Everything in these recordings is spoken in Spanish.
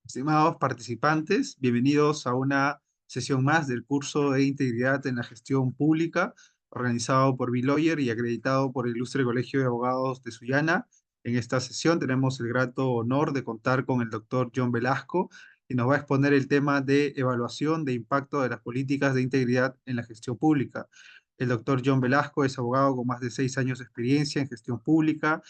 Estimados participantes, bienvenidos a una sesión más del curso de Integridad en la Gestión Pública, organizado por Biloyer y acreditado por el Ilustre Colegio de Abogados de Sullana. En esta sesión tenemos el grato honor de contar con el doctor John Velasco, y nos va a exponer el tema de evaluación de impacto de las políticas de integridad en la gestión pública. El doctor John Velasco es abogado con más de 6 años de experiencia en gestión pública,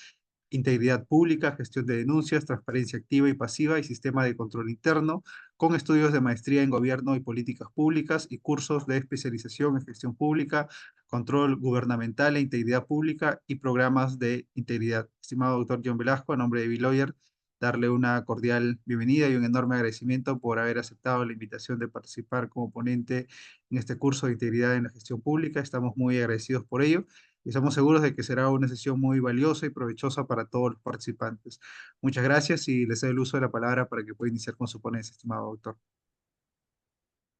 integridad pública, gestión de denuncias, transparencia activa y pasiva y sistema de control interno, con estudios de maestría en gobierno y políticas públicas y cursos de especialización en gestión pública, control gubernamental e integridad pública y programas de integridad. Estimado doctor John Velasco, a nombre de Biloyer, darle una cordial bienvenida y un enorme agradecimiento por haber aceptado la invitación de participar como ponente en este curso de integridad en la gestión pública. Estamos muy agradecidos por ello y estamos seguros de que será una sesión muy valiosa y provechosa para todos los participantes. Muchas gracias y les doy el uso de la palabra para que pueda iniciar con su ponencia, estimado doctor.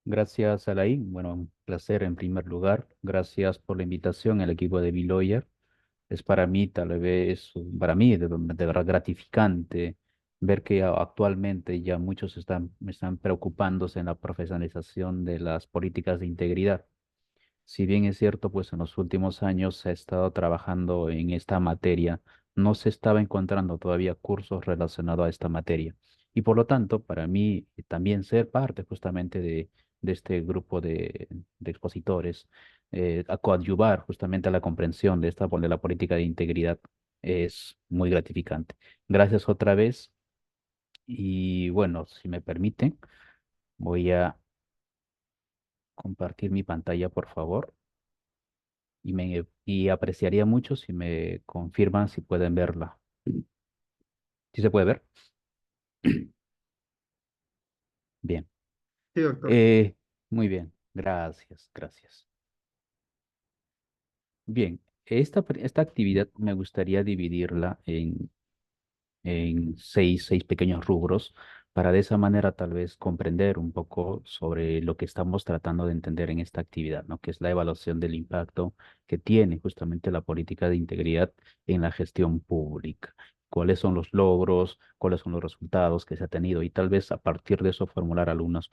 Gracias, Alain. Bueno, un placer en primer lugar. Gracias por la invitación al equipo de Biloyer. Es para mí, tal vez, para mí, de verdad gratificante ver que actualmente ya muchos están preocupándose en la profesionalización de las políticas de integridad. Si bien es cierto, pues en los últimos años se ha estado trabajando en esta materia, no se estaba encontrando todavía cursos relacionados a esta materia. Y por lo tanto, para mí también ser parte justamente de este grupo de expositores, a coadyuvar justamente a la comprensión de la política de integridad es muy gratificante. Gracias otra vez. Y bueno, si me permiten, voy a compartir mi pantalla, por favor. Y apreciaría mucho si me confirman si pueden verla. ¿Sí se puede ver? Bien. Sí, doctor. Eh, Muy bien. Gracias, gracias. Bien, esta actividad me gustaría dividirla en seis pequeños rubros para de esa manera tal vez comprender un poco sobre lo que estamos tratando de entender en esta actividad, ¿no? Que es la evaluación del impacto que tiene justamente la política de integridad en la gestión pública. ¿Cuáles son los logros? ¿Cuáles son los resultados que se ha tenido? Y tal vez a partir de eso formular algunas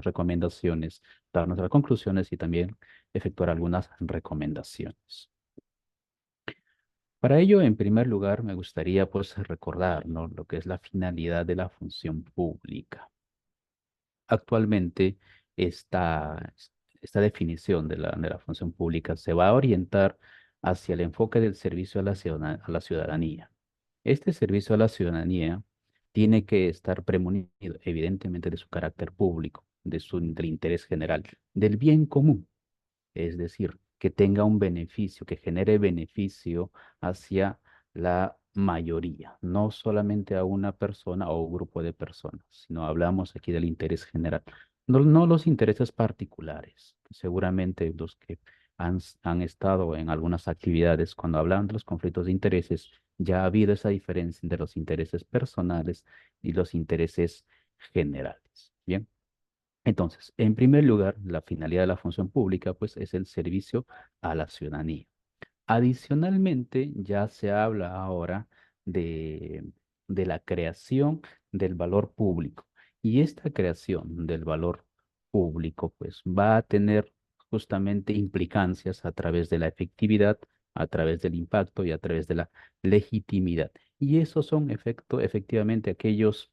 recomendaciones, dar nuestras conclusiones y también efectuar algunas recomendaciones. Para ello, en primer lugar, me gustaría pues recordar, ¿no? Lo que es la finalidad de la función pública. Actualmente, esta, esta definición de la función pública se va a orientar hacia el enfoque del servicio a a la ciudadanía. Este servicio a la ciudadanía tiene que estar premunido, evidentemente, de su carácter público, del interés general, del bien común, es decir, que tenga un beneficio, que genere beneficio hacia la mayoría, no solamente a una persona o un grupo de personas, sino hablamos aquí del interés general, no los intereses particulares. Seguramente los que han estado en algunas actividades, cuando hablan de los conflictos de intereses, ya ha habido esa diferencia entre los intereses personales y los intereses generales. Bien. Entonces, en primer lugar, la finalidad de la función pública, pues, es el servicio a la ciudadanía. Adicionalmente, ya se habla ahora de, de la creación del valor público. Y esta creación del valor público, pues, va a tener justamente implicancias a través de la efectividad, a través del impacto y a través de la legitimidad. Y esos son efectivamente aquellas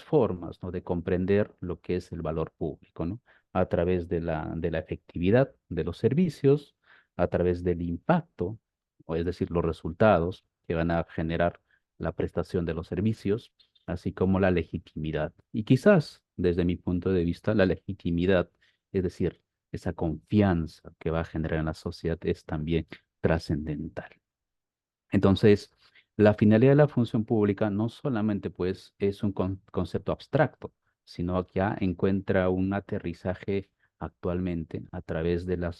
formas, ¿no? De comprender lo que es el valor público, ¿no? A través de la efectividad de los servicios, a través del impacto, o es decir, los resultados que van a generar la prestación de los servicios, así como la legitimidad. Y quizás, desde mi punto de vista, la legitimidad, es decir, esa confianza que va a generar en la sociedad es también trascendental. Entonces, la finalidad de la función pública no solamente pues es un concepto abstracto, sino que ya encuentra un aterrizaje actualmente a través de la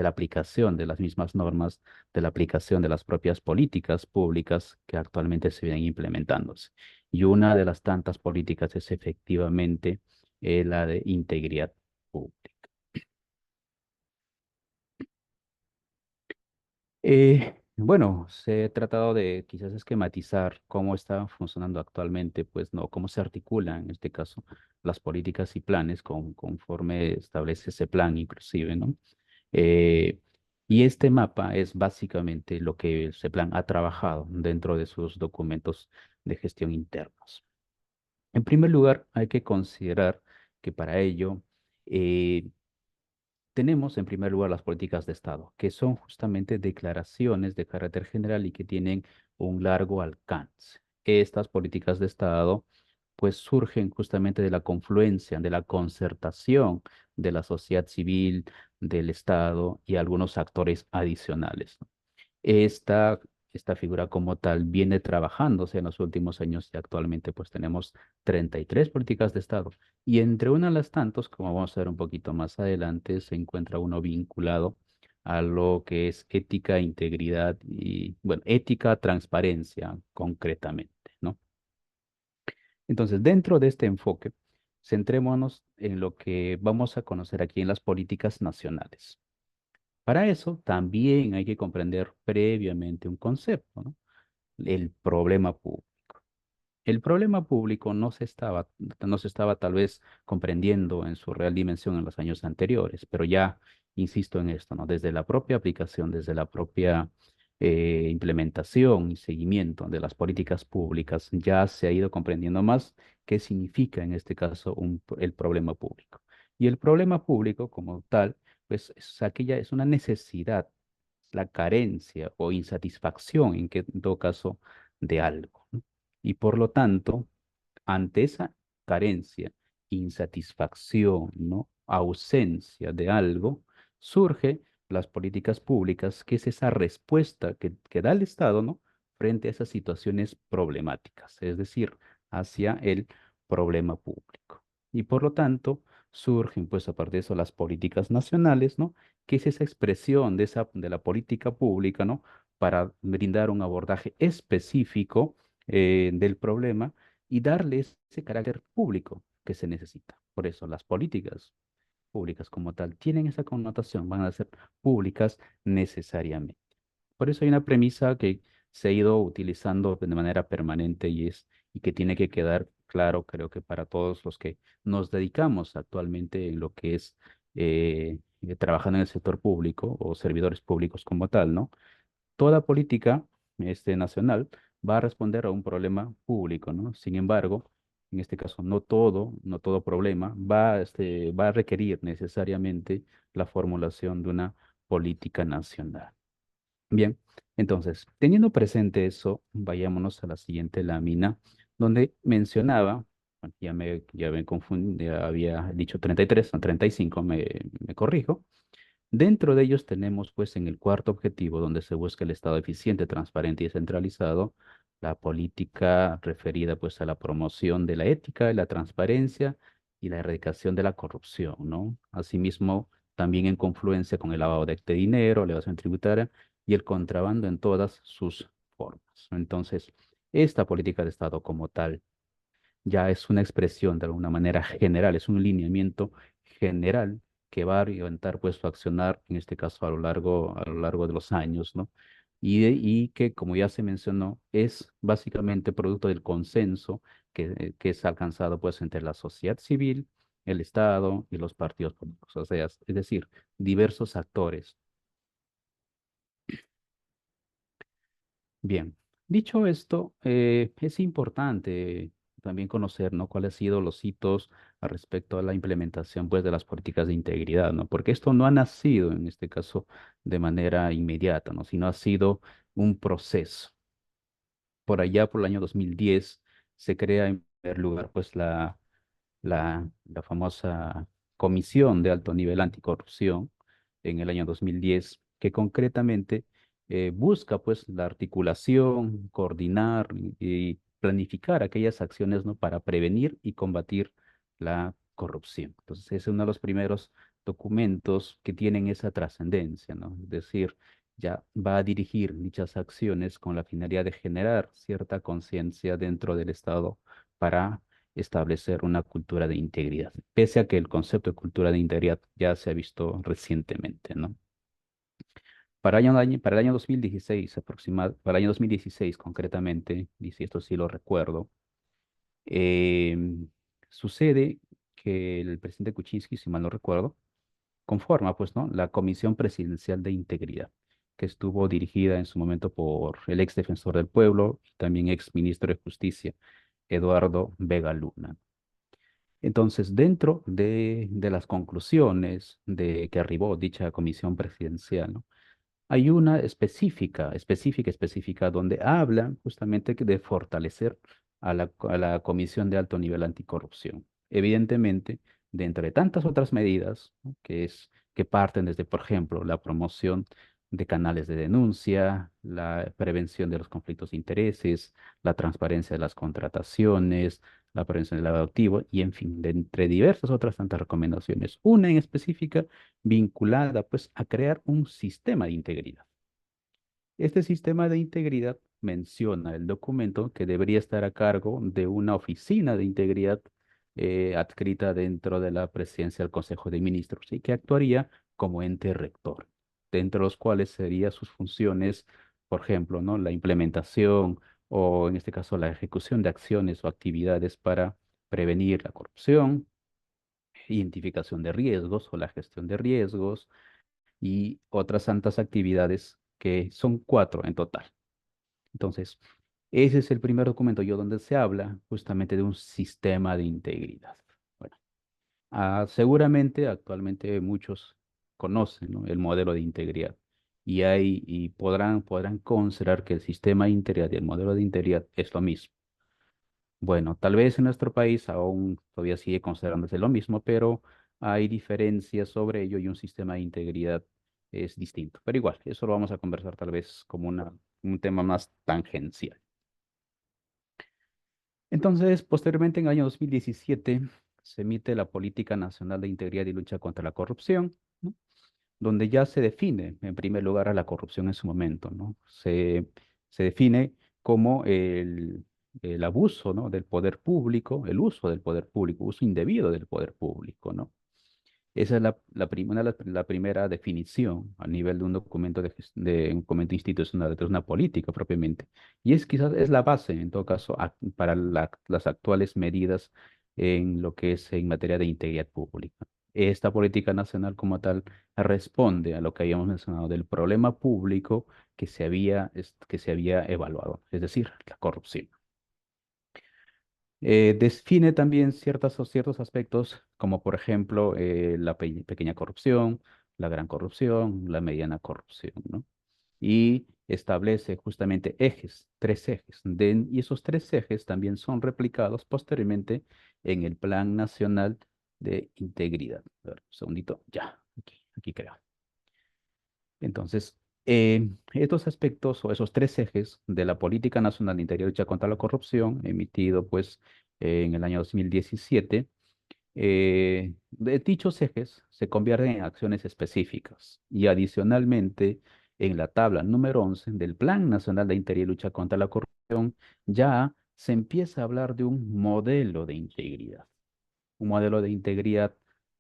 aplicación de las mismas normas, de la aplicación de las propias políticas públicas que actualmente se vienen implementándose. Y una de las tantas políticas es efectivamente la de integridad pública. Bueno, se ha tratado de quizás esquematizar cómo está funcionando actualmente, pues no, cómo se articulan en este caso las políticas y planes conforme establece ese plan inclusive, ¿no? Eh, y este mapa es básicamente lo que ese plan ha trabajado dentro de sus documentos de gestión internos. En primer lugar, hay que considerar que para ello eh, tenemos en primer lugar las políticas de Estado, que son justamente declaraciones de carácter general y que tienen un largo alcance. Estas políticas de Estado pues surgen justamente de la confluencia, de la concertación de la sociedad civil, del Estado y algunos actores adicionales, ¿no? Esta, esta figura como tal viene trabajándose en los últimos años y actualmente pues tenemos 33 políticas de Estado. Y entre una de las tantos, como vamos a ver un poquito más adelante, se encuentra uno vinculado a lo que es ética, integridad y, bueno, ética, transparencia concretamente, ¿no? Entonces, dentro de este enfoque, centrémonos en lo que vamos a conocer aquí en las políticas nacionales. Para eso también hay que comprender previamente un concepto, ¿no? El problema público. El problema público no se estaba tal vez comprendiendo en su real dimensión en los años anteriores, pero ya insisto en esto, ¿no? Desde la propia aplicación, desde la propia implementación y seguimiento de las políticas públicas, ya se ha ido comprendiendo más qué significa en este caso el problema público. Y el problema público como tal, pues es una necesidad, la carencia o insatisfacción en todo caso de algo, ¿no? Y por lo tanto, ante esa carencia, insatisfacción, ¿no? Ausencia de algo, surge las políticas públicas, que es esa respuesta que da el Estado, ¿no? Frente a esas situaciones problemáticas, es decir, hacia el problema público. Y por lo tanto, surgen, pues, a partir de eso, las políticas nacionales, ¿no? Que es esa expresión de la política pública, ¿no? Para brindar un abordaje específico del problema y darle ese carácter público que se necesita. Por eso las políticas públicas como tal tienen esa connotación, van a ser públicas necesariamente. Por eso hay una premisa que se ha ido utilizando de manera permanente y que tiene que quedar claro, creo que para todos los que nos dedicamos actualmente en lo que es trabajando en el sector público o servidores públicos como tal, ¿no? Toda política nacional va a responder a un problema público, ¿no? Sin embargo, en este caso, no todo problema va a requerir necesariamente la formulación de una política nacional. Bien, entonces, teniendo presente eso, vayámonos a la siguiente lámina, donde mencionaba, bueno, ya me confundí, ya había dicho 33, son 35, me corrijo. Dentro de ellos tenemos, pues, en el cuarto objetivo, donde se busca el Estado eficiente, transparente y descentralizado, la política referida, pues, a la promoción de la ética, la transparencia y la erradicación de la corrupción, ¿no? Asimismo, también en confluencia con el lavado de dinero, la evasión tributaria y el contrabando en todas sus formas. Entonces, esta política de Estado como tal ya es una expresión de alguna manera general, es un lineamiento general que va a orientar pues su accionar, en este caso a lo largo de los años, ¿no? Y que, como ya se mencionó, es básicamente producto del consenso que es alcanzado pues entre la sociedad civil, el Estado y los partidos políticos, o sea, es decir, diversos actores. Bien, dicho esto, es importante también conocer, ¿no? Cuáles han sido los hitos al respecto a la implementación, pues, de las políticas de integridad, ¿no? Porque esto no ha nacido, en este caso, de manera inmediata, ¿no? Sino ha sido un proceso. Por allá, por el año 2010, se crea en primer lugar, pues, la famosa Comisión de Alto Nivel Anticorrupción en el año 2010, que concretamente busca pues la articulación, coordinar y planificar aquellas acciones, ¿no? Para prevenir y combatir la corrupción. Entonces, ese es uno de los primeros documentos que tienen esa trascendencia, ¿no? Es decir, ya va a dirigir dichas acciones con la finalidad de generar cierta conciencia dentro del Estado para establecer una cultura de integridad, pese a que el concepto de cultura de integridad ya se ha visto recientemente, ¿no? Para el año 2016, para el año 2016 concretamente, y si esto sí lo recuerdo, eh, sucede que el presidente Kuczynski, si mal no recuerdo, conforma, pues, ¿no? La Comisión Presidencial de Integridad, que estuvo dirigida en su momento por el ex defensor del pueblo y también ex ministro de Justicia, Eduardo Vega Luna. Entonces, dentro de las conclusiones de que arribó dicha comisión presidencial, ¿no? Hay una específica, donde habla justamente de fortalecer a la Comisión de Alto Nivel Anticorrupción. Evidentemente, dentro de tantas otras medidas, ¿no? Que parten desde, por ejemplo, la promoción de canales de denuncia, la prevención de los conflictos de intereses, la transparencia de las contrataciones, la prevención del lavado de activos y, en fin, de entre diversas otras tantas recomendaciones. Una en específica vinculada, pues, a crear un sistema de integridad. Este sistema de integridad menciona el documento que debería estar a cargo de una oficina de integridad adscrita dentro de la presidencia del Consejo de Ministros y que actuaría como ente rector, dentro de los cuales serían sus funciones, por ejemplo, ¿no? La implementación o en este caso la ejecución de acciones o actividades para prevenir la corrupción, identificación de riesgos o la gestión de riesgos y otras tantas actividades que son cuatro en total. Entonces, ese es el primer documento yo donde se habla justamente de un sistema de integridad. Bueno, seguramente actualmente muchos conocen, ¿no? El modelo de integridad y podrán considerar que el sistema de integridad y el modelo de integridad es lo mismo. Bueno, tal vez en nuestro país aún todavía sigue considerándose lo mismo, pero hay diferencias sobre ello y un sistema de integridad es distinto. Pero igual, eso lo vamos a conversar tal vez como un tema más tangencial. Entonces, posteriormente, en el año 2017, se emite la Política Nacional de Integridad y Lucha contra la Corrupción, ¿no? Donde ya se define, en primer lugar, a la corrupción en su momento, ¿no? Se define como el abuso, ¿no? Del poder público, el uso del poder público, uso indebido del poder público, ¿no? Esa es la primera definición a nivel de un documento de un documento institucional, de una política propiamente. Y es quizás es la base, en todo caso, para las actuales medidas en lo que es en materia de integridad pública. Esta política nacional como tal responde a lo que habíamos mencionado del problema público que se había evaluado, es decir, la corrupción. Define también ciertos aspectos, como por ejemplo la pequeña corrupción, la gran corrupción, la mediana corrupción, ¿no? Y establece justamente tres ejes. Y esos tres ejes también son replicados posteriormente en el Plan Nacional de Integridad. A ver, un segundito, ya, aquí creo. Entonces, estos aspectos o esos tres ejes de la Política Nacional de Interior y Lucha contra la Corrupción, emitido pues en el año 2017, de dichos ejes se convierten en acciones específicas y adicionalmente en la tabla número 11 del Plan Nacional de Interior y Lucha contra la Corrupción ya se empieza a hablar de un modelo de integridad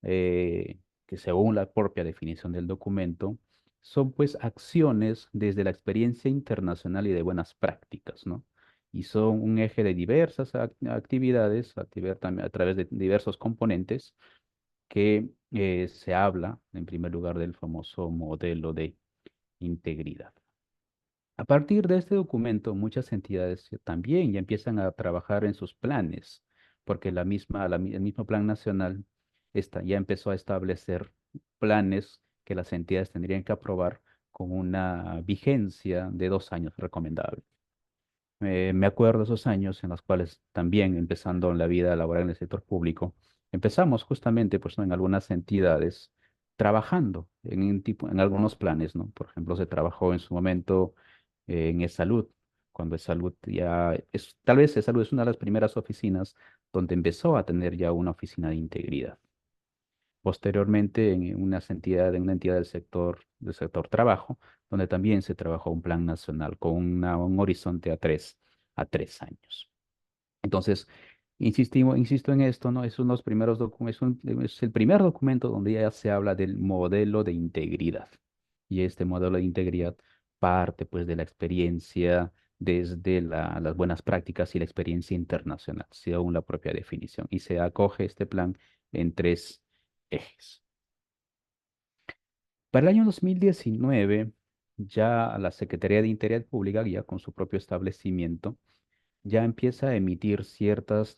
que según la propia definición del documento, son pues acciones desde la experiencia internacional y de buenas prácticas, ¿no? Y son un eje de diversas actividades a través de diversos componentes que se habla, en primer lugar, del famoso modelo de integridad. A partir de este documento, muchas entidades también ya empiezan a trabajar en sus planes, porque el mismo plan nacional ya empezó a establecer planes que las entidades tendrían que aprobar con una vigencia de 2 años recomendable. Me acuerdo esos años en los cuales también empezando en la vida laboral en el sector público, empezamos justamente pues, ¿no? en algunas entidades trabajando en algunos planes, ¿no? Por ejemplo, se trabajó en su momento en salud cuando salud tal vez salud es una de las primeras oficinas donde empezó a tener ya una oficina de integridad. Posteriormente, en una entidad del sector trabajo, donde también se trabajó un plan nacional con un horizonte a 3 años. Entonces, insisto en esto, ¿no? Es uno de los es el primer documento donde ya se habla del modelo de integridad. y este modelo de integridad parte pues de la experiencia desde las buenas prácticas y la experiencia internacional, según la propia definición, y se acoge este plan en tres ejes. Para el año 2019, ya la Secretaría de Integridad Pública, ya con su propio establecimiento, ya empieza a emitir ciertas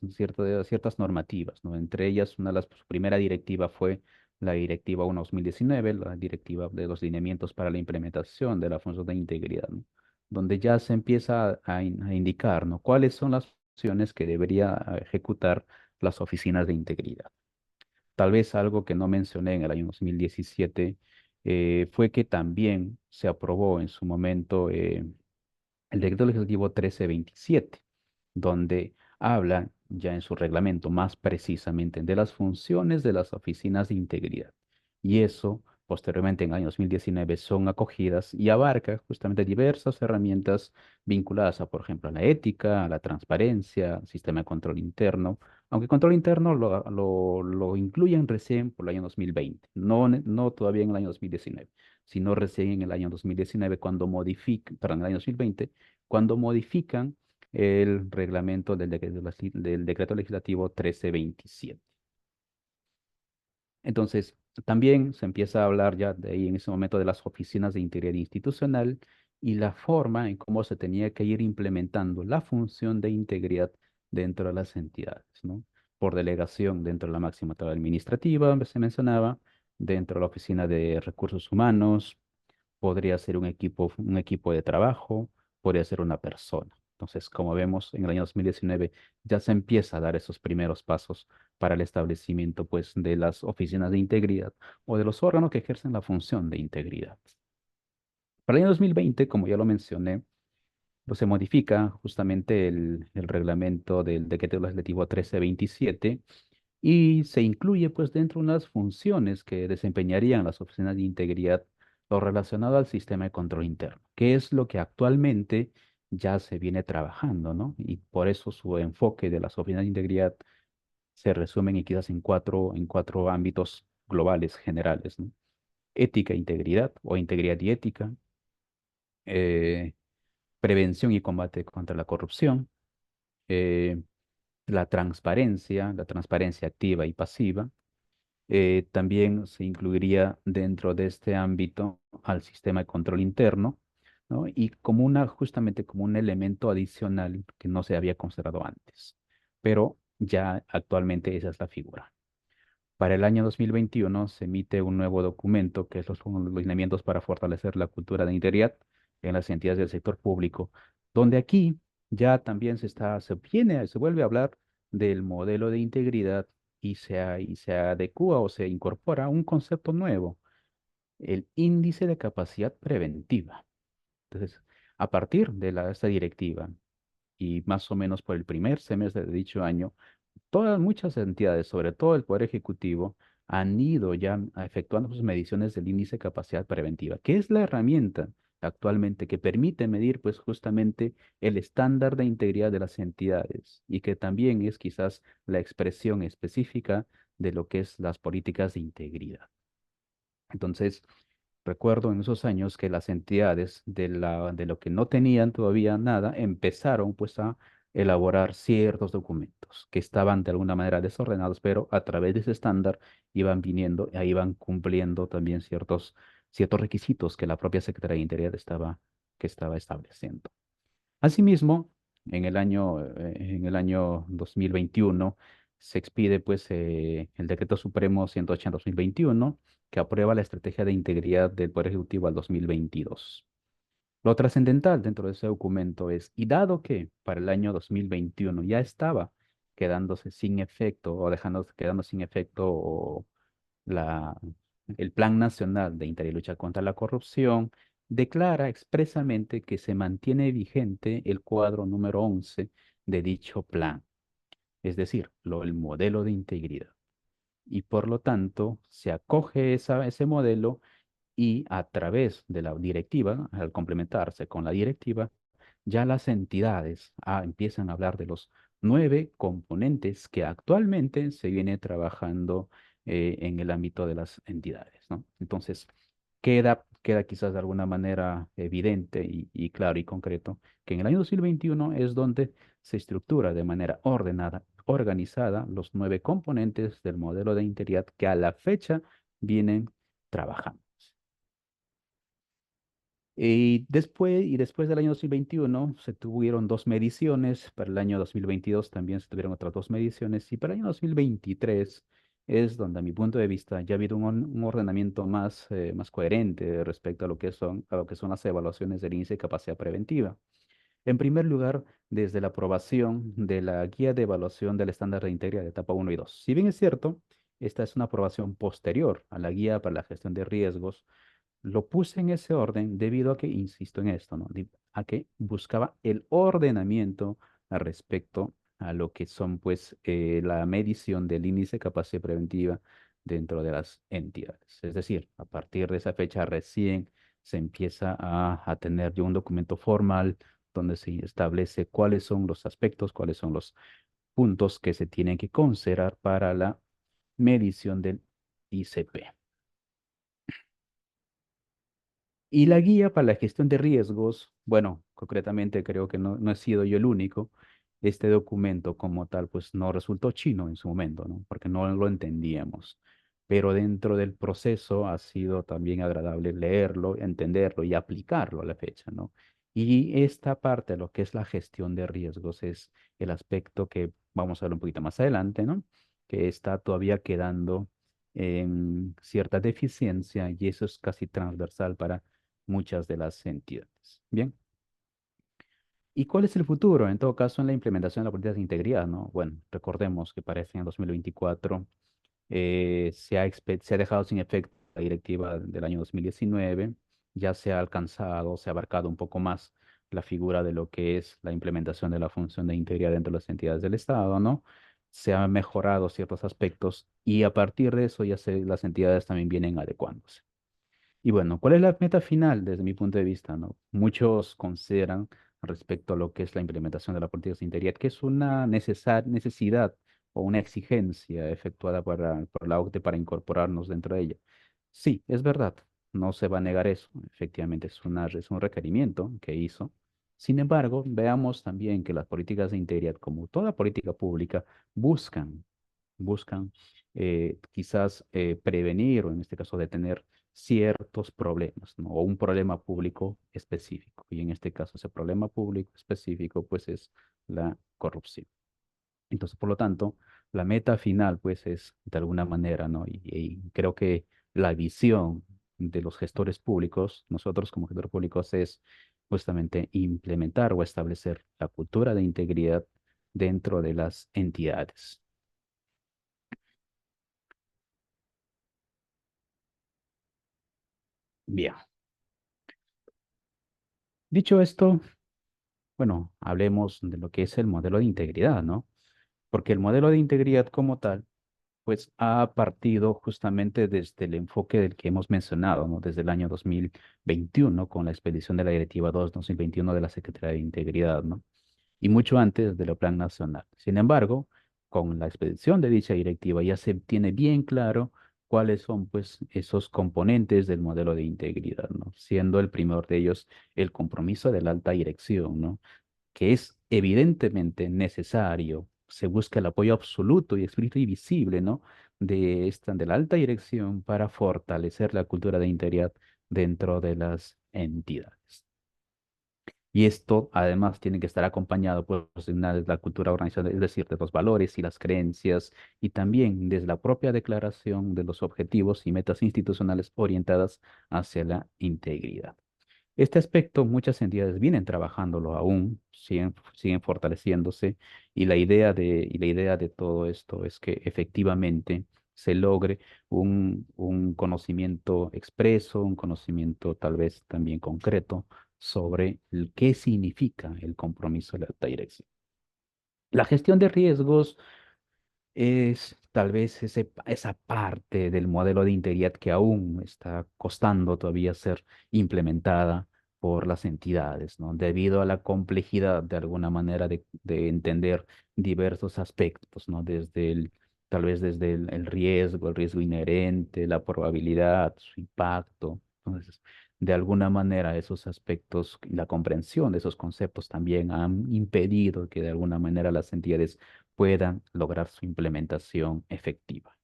normativas, ¿no? Entre ellas, su primera directiva fue la Directiva 1/2019, la Directiva de los lineamientos para la implementación de la función de integridad, ¿no? Donde ya se empieza a indicar, ¿no? Cuáles son las funciones que debería ejecutar las oficinas de integridad. Tal vez algo que no mencioné en el año 2017 fue que también se aprobó en su momento el decreto legislativo 1327, donde habla ya en su reglamento más precisamente de las funciones de las oficinas de integridad. Y eso, posteriormente en el año 2019, son acogidas y abarca justamente diversas herramientas vinculadas a, por ejemplo, a la ética, a la transparencia, al sistema de control interno, aunque control interno lo incluyen recién por el año 2020, no todavía en el año 2019, sino recién en el año 2019 cuando modifican, perdón, en el año 2020, cuando modifican el reglamento del decreto legislativo 1327. Entonces, también se empieza a hablar ya de ahí en ese momento de las oficinas de integridad institucional y la forma en cómo se tenía que ir implementando la función de integridad dentro de las entidades, ¿no? Por delegación dentro de la máxima tabla administrativa, se mencionaba, dentro de la oficina de recursos humanos, podría ser un equipo de trabajo, podría ser una persona. Entonces, como vemos, en el año 2019 ya se empieza a dar esos primeros pasos para el establecimiento, pues, de las oficinas de integridad o de los órganos que ejercen la función de integridad. Para el año 2020, como ya lo mencioné, pues se modifica justamente el reglamento del decreto legislativo 1327 y se incluye pues dentro unas funciones que desempeñarían las oficinas de integridad lo relacionado al sistema de control interno, que es lo que actualmente ya se viene trabajando, ¿no? Y por eso su enfoque de las oficinas de integridad se resumen y quizás en cuatro ámbitos globales, generales, ¿no? Ética e integridad o integridad y ética, eh, prevención y combate contra la corrupción, eh, la transparencia activa y pasiva. También se incluiría dentro de este ámbito al sistema de control interno, ¿no? Y justamente como un elemento adicional que no se había considerado antes. Pero ya actualmente esa es la figura. Para el año 2021 se emite un nuevo documento que son los lineamientos para fortalecer la cultura de integridad en las entidades del sector público, donde aquí ya también se vuelve a hablar del modelo de integridad y se adecúa o se incorpora un concepto nuevo, el índice de capacidad preventiva. Entonces, a partir de esta directiva y más o menos por el primer semestre de dicho año, muchas entidades, sobre todo el Poder Ejecutivo, han ido ya efectuando sus mediciones del índice de capacidad preventiva, que es la herramienta actualmente que permite medir pues justamente el estándar de integridad de las entidades y que también es quizás la expresión específica de lo que es las políticas de integridad. Entonces, recuerdo en esos años que las entidades de lo que no tenían todavía nada, empezaron pues a elaborar ciertos documentos que estaban de alguna manera desordenados, pero a través de ese estándar iban viniendo, e iban cumpliendo también ciertos requisitos que la propia Secretaría de Interior que estaba estableciendo. Asimismo, en el año 2021 se expide pues el Decreto Supremo 180/2021 que aprueba la estrategia de integridad del Poder Ejecutivo al 2022. Lo trascendental dentro de ese documento es, y dado que para el año 2021 ya estaba quedándose sin efecto o quedando sin efecto la, el Plan Nacional de Integridad y Lucha contra la Corrupción, declara expresamente que se mantiene vigente el cuadro número 11 de dicho plan, es decir, el modelo de integridad. Y por lo tanto, se acoge ese modelo y a través de la directiva, al complementarse con la directiva, ya las entidades empiezan a hablar de los 9 componentes que actualmente se viene trabajando en el ámbito de las entidades, ¿no? Entonces, queda queda quizás de alguna manera evidente y claro y concreto que en el año 2021 es donde se estructura de manera ordenada, organizada los 9 componentes del modelo de integridad que a la fecha vienen trabajando. Y después del año 2021 se tuvieron 2 mediciones, para el año 2022 también se tuvieron otras 2 mediciones, y para el año 2023 es donde, a mi punto de vista, ya ha habido un ordenamiento más coherente respecto a lo que son las evaluaciones del índice de capacidad preventiva. En primer lugar, desde la aprobación de la guía de evaluación del estándar de integridad de etapa 1 y 2. Si bien es cierto, esta es una aprobación posterior a la guía para la gestión de riesgos, lo puse en ese orden debido a que, insisto en esto, ¿no? A que buscaba el ordenamiento al respecto a lo que son, pues, la medición del índice de capacidad preventiva dentro de las entidades. Es decir, a partir de esa fecha recién se empieza a tener ya un documento formal donde se establece cuáles son los aspectos, cuáles son los puntos que se tienen que considerar para la medición del ICP. Y la guía para la gestión de riesgos, bueno, concretamente creo que no he sido yo el único. Este documento como tal, pues no resultó chino en su momento, ¿no? Porque no lo entendíamos. Pero dentro del proceso ha sido también agradable leerlo, entenderlo y aplicarlo a la fecha, ¿no? Y esta parte, lo que es la gestión de riesgos, es el aspecto que vamos a ver un poquito más adelante, ¿no? Que está todavía quedando en cierta deficiencia y eso es casi transversal para muchas de las entidades. Bien. ¿Y cuál es el futuro? En todo caso, en la implementación de la política de integridad, ¿no? Bueno, recordemos que parece en el 2024 se ha dejado sin efecto la directiva del año 2019, ya se ha alcanzado, se ha abarcado un poco más la figura de lo que es la implementación de la función de integridad dentro de las entidades del Estado, ¿no? Se han mejorado ciertos aspectos y a partir de eso las entidades también vienen adecuándose. Y bueno, ¿cuál es la meta final desde mi punto de vista, no? Muchos consideran respecto a lo que es la implementación de la política de integridad que es una necesidad o una exigencia efectuada por la OCDE para incorporarnos dentro de ella. Sí, es verdad, no se va a negar eso. Efectivamente, es un requerimiento que hizo. Sin embargo, veamos también que las políticas de integridad, como toda política pública, buscan quizás prevenir o en este caso detener ciertos problemas, ¿no? O un problema público específico. Y en este caso ese problema público específico pues es la corrupción. Entonces, por lo tanto, la meta final pues es de alguna manera, ¿no? Y creo que la visión de los gestores públicos, nosotros como gestores públicos, es justamente implementar o establecer la cultura de integridad dentro de las entidades. Bien. Dicho esto, bueno, hablemos de lo que es el modelo de integridad, ¿no? Porque el modelo de integridad como tal, pues ha partido justamente desde el enfoque del que hemos mencionado, ¿no? Desde el año 2021, con la expedición de la Directiva 2/2021 de la Secretaría de Integridad, ¿no? Y mucho antes del Plan Nacional. Sin embargo, con la expedición de dicha directiva ya se tiene bien claro cuáles son, pues, esos componentes del modelo de integridad, ¿no? Siendo el primero de ellos el compromiso de la alta dirección, ¿no? Que es evidentemente necesario. Se busca el apoyo absoluto y explícito y visible, ¿no? De la alta dirección para fortalecer la cultura de integridad dentro de las entidades. Y esto además tiene que estar acompañado pues, de la cultura organizacional, es decir, de los valores y las creencias, y también desde la propia declaración de los objetivos y metas institucionales orientadas hacia la integridad. Este aspecto muchas entidades vienen trabajándolo aún, siguen fortaleciéndose y la idea de todo esto es que efectivamente se logre un conocimiento expreso, un conocimiento tal vez también concreto sobre qué significa el compromiso de la alta dirección. La gestión de riesgos es tal vez esa parte del modelo de integridad que aún está costando todavía ser implementada por las entidades, ¿no? Debido a la complejidad de alguna manera de entender diversos aspectos, ¿no? Tal vez desde el riesgo inherente, la probabilidad, su impacto. Entonces, de alguna manera esos aspectos, la comprensión de esos conceptos también han impedido que de alguna manera las entidades puedan lograr su implementación efectiva.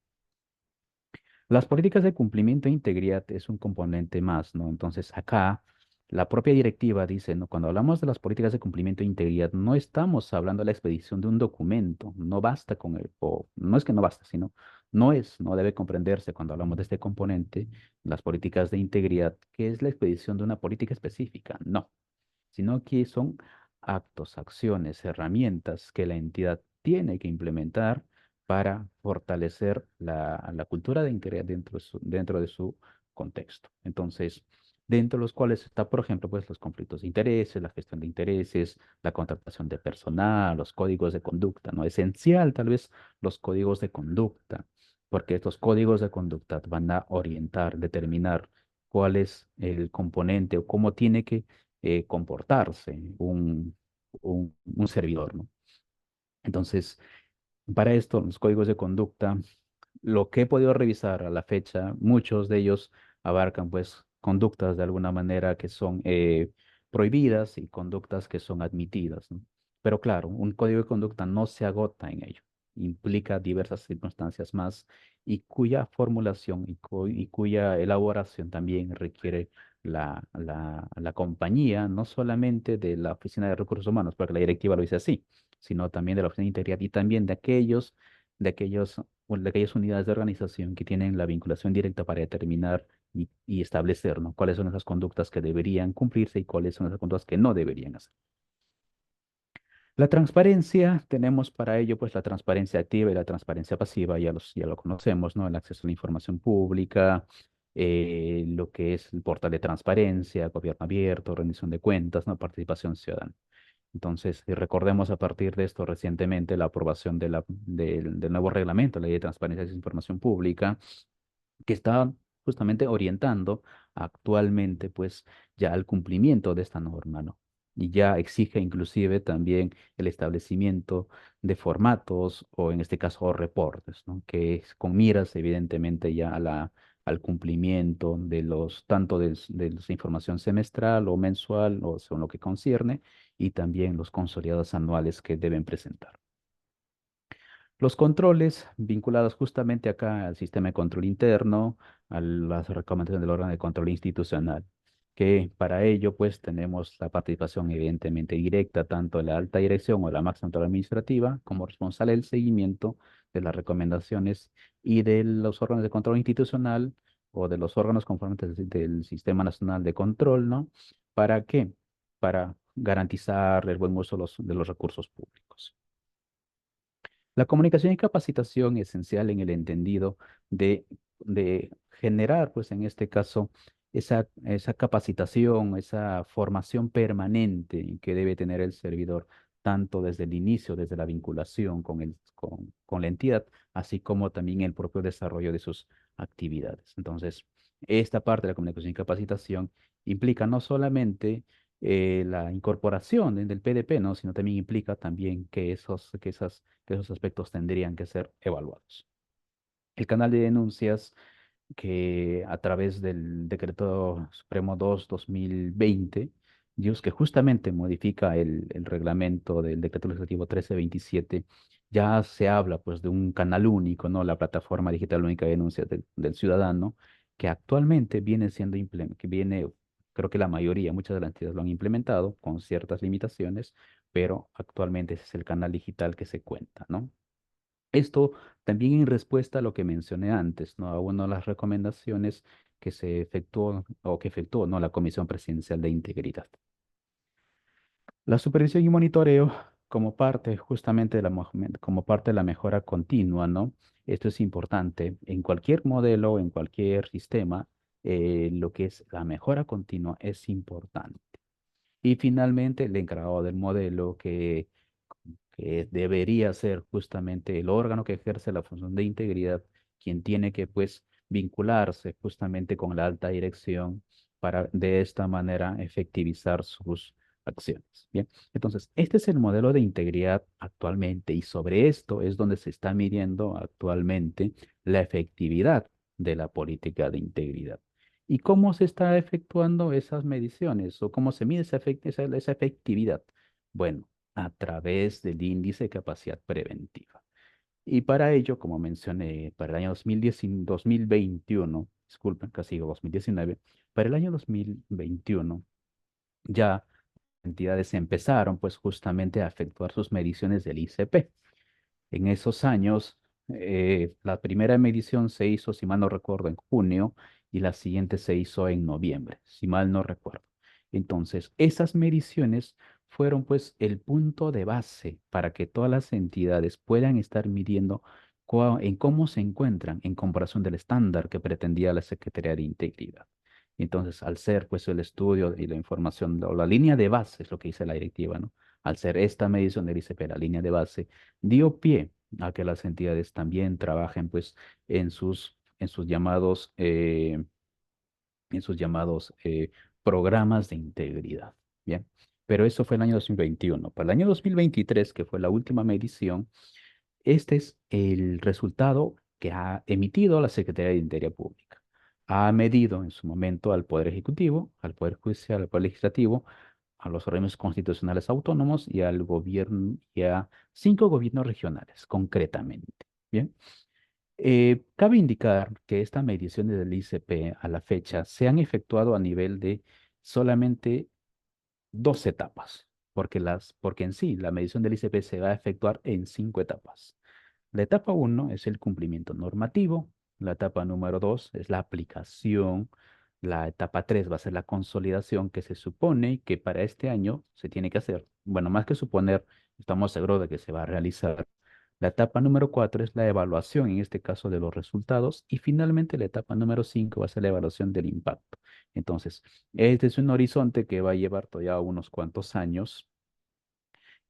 Las políticas de cumplimiento e integridad es un componente más, ¿no? Entonces, acá la propia directiva dice, ¿no? Cuando hablamos de las políticas de cumplimiento e integridad, no estamos hablando de la expedición de un documento, no basta con el, o no es que no basta, sino no debe comprenderse cuando hablamos de este componente, las políticas de integridad, que es la expedición de una política específica, no, sino que son actos, acciones, herramientas que la entidad tiene que implementar para fortalecer la cultura de integridad dentro de su contexto. Entonces, dentro de los cuales está, por ejemplo, pues los conflictos de intereses, la gestión de intereses, la contratación de personal, los códigos de conducta, ¿no? Esencial, tal vez, los códigos de conducta, porque estos códigos de conducta van a orientar, determinar cuál es el componente o cómo tiene que comportarse un servidor, ¿no? Entonces, para esto, los códigos de conducta, lo que he podido revisar a la fecha, muchos de ellos abarcan pues conductas de alguna manera que son prohibidas y conductas que son admitidas, ¿no? Pero claro, un código de conducta no se agota en ello, implica diversas circunstancias más y cuya formulación y cuya elaboración también requiere la compañía, no solamente de la Oficina de Recursos Humanos, porque la directiva lo dice así, sino también de la Oficina de Integridad y también de aquellas unidades de organización que tienen la vinculación directa para determinar y establecer, ¿no? Cuáles son esas conductas que deberían cumplirse y cuáles son esas conductas que no deberían hacer. La transparencia, tenemos para ello pues la transparencia activa y la transparencia pasiva, ya lo conocemos, ¿no? El acceso a la información pública, lo que es el portal de transparencia, gobierno abierto, rendición de cuentas, ¿no? Participación ciudadana. Entonces, y recordemos a partir de esto recientemente la aprobación del nuevo reglamento, la Ley de Transparencia y Información Pública, que está justamente orientando actualmente pues ya al cumplimiento de esta norma, ¿no? Y ya exige inclusive también el establecimiento de formatos o en este caso reportes, ¿no? Que es con miras evidentemente ya al cumplimiento de tanto de la información semestral o mensual o según lo que concierne y también los consolidados anuales que deben presentar. Los controles vinculados justamente acá al sistema de control interno, a las recomendaciones del órgano de control institucional, que para ello pues tenemos la participación evidentemente directa tanto de la alta dirección o de la máxima autoridad administrativa como responsable del seguimiento de las recomendaciones y de los órganos de control institucional o de los órganos conformantes del Sistema Nacional de Control, ¿no? ¿Para qué? Para garantizar el buen uso de los recursos públicos. La comunicación y capacitación es esencial en el entendido de generar, pues en este caso, esa capacitación, esa formación permanente que debe tener el servidor, tanto desde el inicio, desde la vinculación con la entidad, así como también el propio desarrollo de sus actividades. Entonces, esta parte de la comunicación y capacitación implica no solamente la incorporación del PDP, ¿no? Sino también implica también que esos aspectos tendrían que ser evaluados. El canal de denuncias que a través del Decreto Supremo 2/2020, Dios, que justamente modifica el reglamento del Decreto Legislativo 1327, ya se habla pues de un canal único, ¿no? La plataforma digital única de denuncias del ciudadano, que actualmente viene siendo creo que la mayoría, muchas de las entidades lo han implementado con ciertas limitaciones, pero actualmente ese es el canal digital que se cuenta, ¿no? Esto también en respuesta a lo que mencioné antes, ¿no? A una de las recomendaciones que se efectuó o que efectuó, ¿no? La Comisión Presidencial de Integridad. La supervisión y monitoreo como parte justamente como parte de la mejora continua, ¿no? Esto es importante en cualquier modelo, en cualquier sistema, lo que es la mejora continua es importante. Y finalmente, el encargado del modelo que debería ser justamente el órgano que ejerce la función de integridad, quien tiene que pues vincularse justamente con la alta dirección para de esta manera efectivizar sus acciones. Bien, entonces, este es el modelo de integridad actualmente y sobre esto es donde se está midiendo actualmente la efectividad de la política de integridad. ¿Y cómo se está efectuando esas mediciones o cómo se mide esa efectividad? Bueno, a través del índice de capacidad preventiva. Y para ello, como mencioné, para el año 2021, disculpen, casi digo 2019, para el año 2021 ya entidades empezaron pues justamente a efectuar sus mediciones del ICP. En esos años, la primera medición se hizo, si mal no recuerdo, en junio y la siguiente se hizo en noviembre, si mal no recuerdo. Entonces, esas mediciones fueron pues el punto de base para que todas las entidades puedan estar midiendo en cómo se encuentran en comparación del estándar que pretendía la Secretaría de Integridad. Entonces, al ser pues el estudio y la información o la línea de base, es lo que dice la directiva, ¿no? Al ser esta medición del ICP, la línea de base, dio pie a que las entidades también trabajen pues en sus llamados, programas de integridad. Bien, pero eso fue el año 2021. Para el año 2023, que fue la última medición, este es el resultado que ha emitido la Secretaría de Interior Pública. Ha medido en su momento al Poder Ejecutivo, al Poder Judicial, al Poder Legislativo, a los órganos constitucionales autónomos y al gobierno y a 5 gobiernos regionales, concretamente. Bien. Cabe indicar que estas mediciones del ICP a la fecha se han efectuado a nivel de solamente 2 etapas, porque en sí la medición del ICP se va a efectuar en 5 etapas. La etapa uno es el cumplimiento normativo, la etapa número 2 es la aplicación, la etapa 3 va a ser la consolidación que se supone que para este año se tiene que hacer. Bueno, más que suponer, estamos seguros de que se va a realizar. La etapa número 4 es la evaluación, en este caso de los resultados, y finalmente la etapa número 5 va a ser la evaluación del impacto. Entonces, este es un horizonte que va a llevar todavía unos cuantos años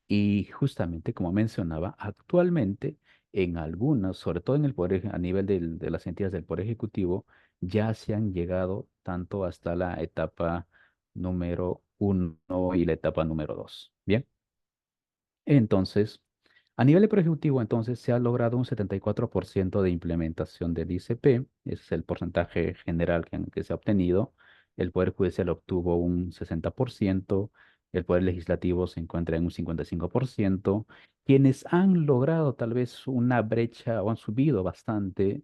y justamente, como mencionaba, actualmente en algunas, sobre todo en el a nivel de las entidades del Poder Ejecutivo, ya se han llegado tanto hasta la etapa número 1 y la etapa número 2. Bien, entonces, a nivel de Poder Ejecutivo, entonces, se ha logrado un 74% de implementación del ICP, ese es el porcentaje general que se ha obtenido. El Poder Judicial obtuvo un 60%, el Poder Legislativo se encuentra en un 55%. Quienes han logrado tal vez una brecha o han subido bastante,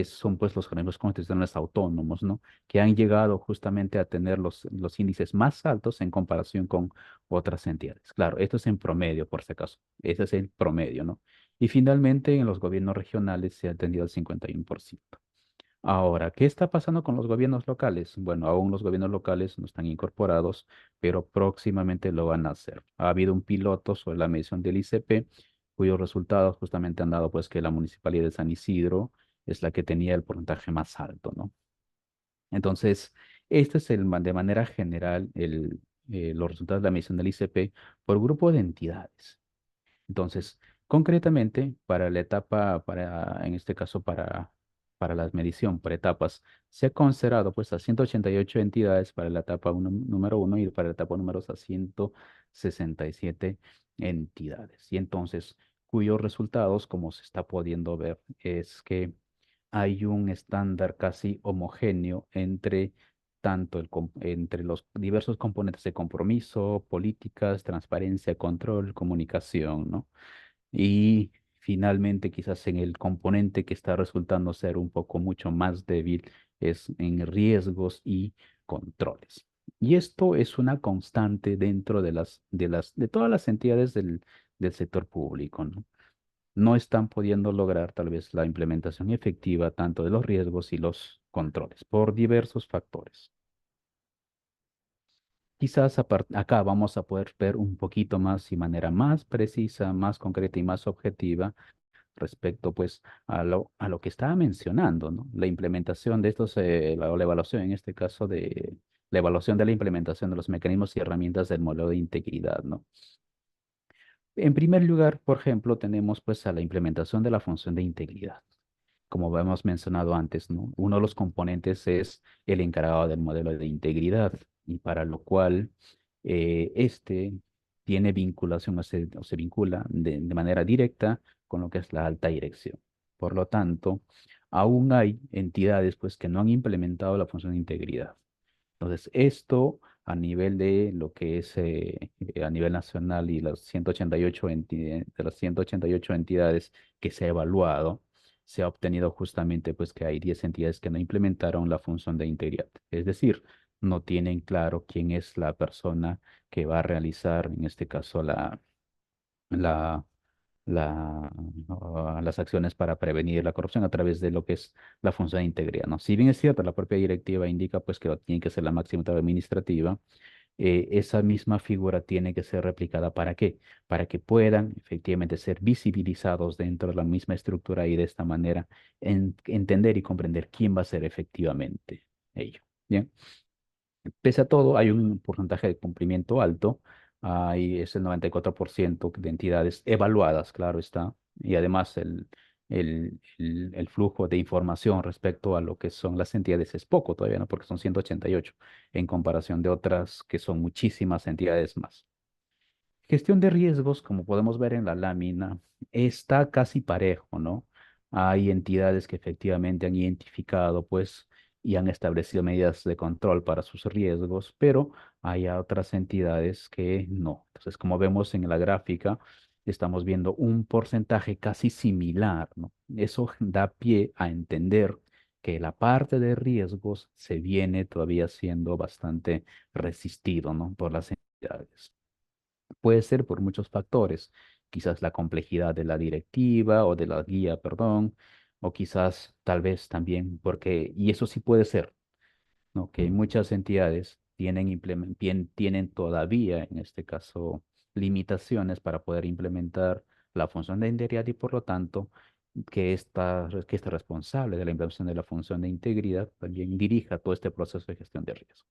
son pues los organismos constitucionales autónomos, ¿no? Que han llegado justamente a tener los índices más altos en comparación con otras entidades. Claro, esto es en promedio, por si acaso. Ese es el promedio, ¿no? Y finalmente, en los gobiernos regionales se ha atendido al 51%. Ahora, ¿qué está pasando con los gobiernos locales? Bueno, aún los gobiernos locales no están incorporados, pero próximamente lo van a hacer. Ha habido un piloto sobre la medición del ICP, cuyos resultados justamente han dado pues que la municipalidad de San Isidro es la que tenía el porcentaje más alto, ¿no? Entonces, este es de manera general los resultados de la medición del ICP por grupo de entidades. Entonces, concretamente, para la etapa, en este caso, para la medición por etapas, se ha considerado pues a 188 entidades para la etapa número uno y para la etapa número 2 a 167 entidades. Y entonces, cuyos resultados, como se está pudiendo ver, es que hay un estándar casi homogéneo entre los diversos componentes de compromiso, políticas, transparencia, control, comunicación, ¿no? Y finalmente, quizás en el componente que está resultando ser un poco mucho más débil es en riesgos y controles. Y esto es una constante dentro de todas las entidades del sector público, ¿no? No están pudiendo lograr tal vez la implementación efectiva tanto de los riesgos y los controles por diversos factores. Quizás acá vamos a poder ver un poquito más y manera más precisa, más concreta y más objetiva respecto pues a lo que estaba mencionando, ¿no? La implementación de estos, la evaluación en este caso de la evaluación de la implementación de los mecanismos y herramientas del modelo de integridad, ¿no? En primer lugar, por ejemplo, tenemos pues a la implementación de la función de integridad. Como hemos mencionado antes, ¿no? Uno de los componentes es el encargado del modelo de integridad y para lo cual este tiene vinculación o se vincula de manera directa con lo que es la alta dirección. Por lo tanto, aún hay entidades pues que no han implementado la función de integridad. Entonces, esto a nivel de lo que es a nivel nacional y las 188 de las 188 entidades que se ha evaluado, se ha obtenido justamente pues que hay 10 entidades que no implementaron la función de integridad. Es decir, no tienen claro quién es la persona que va a realizar, en este caso, la, las acciones para prevenir la corrupción a través de lo que es la función de integridad, ¿no? Si bien es cierto, la propia directiva indica pues que tiene que ser la máxima autoridad administrativa, esa misma figura tiene que ser replicada ¿para qué? Para que puedan efectivamente ser visibilizados dentro de la misma estructura y de esta manera entender y comprender quién va a ser efectivamente ello. Bien. Pese a todo, hay un porcentaje de cumplimiento alto. Ahí es el 94% de entidades evaluadas, claro está. Y además el flujo de información respecto a lo que son las entidades es poco todavía, ¿no? Porque son 188 en comparación de otras que son muchísimas entidades más. Gestión de riesgos, como podemos ver en la lámina, está casi parejo, ¿no? Hay entidades que efectivamente han identificado, pues, y han establecido medidas de control para sus riesgos, pero hay otras entidades que no. Entonces, como vemos en la gráfica, estamos viendo un porcentaje casi similar, ¿no? Eso da pie a entender que la parte de riesgos se viene todavía siendo bastante resistido, ¿no? Por las entidades. Puede ser por muchos factores, quizás la complejidad de la directiva o de la guía, perdón, o quizás tal vez también porque, y eso sí puede ser, ¿no? Que muchas entidades tienen todavía, en este caso, limitaciones para poder implementar la función de integridad y por lo tanto que este responsable de la implementación de la función de integridad también dirija todo este proceso de gestión de riesgo.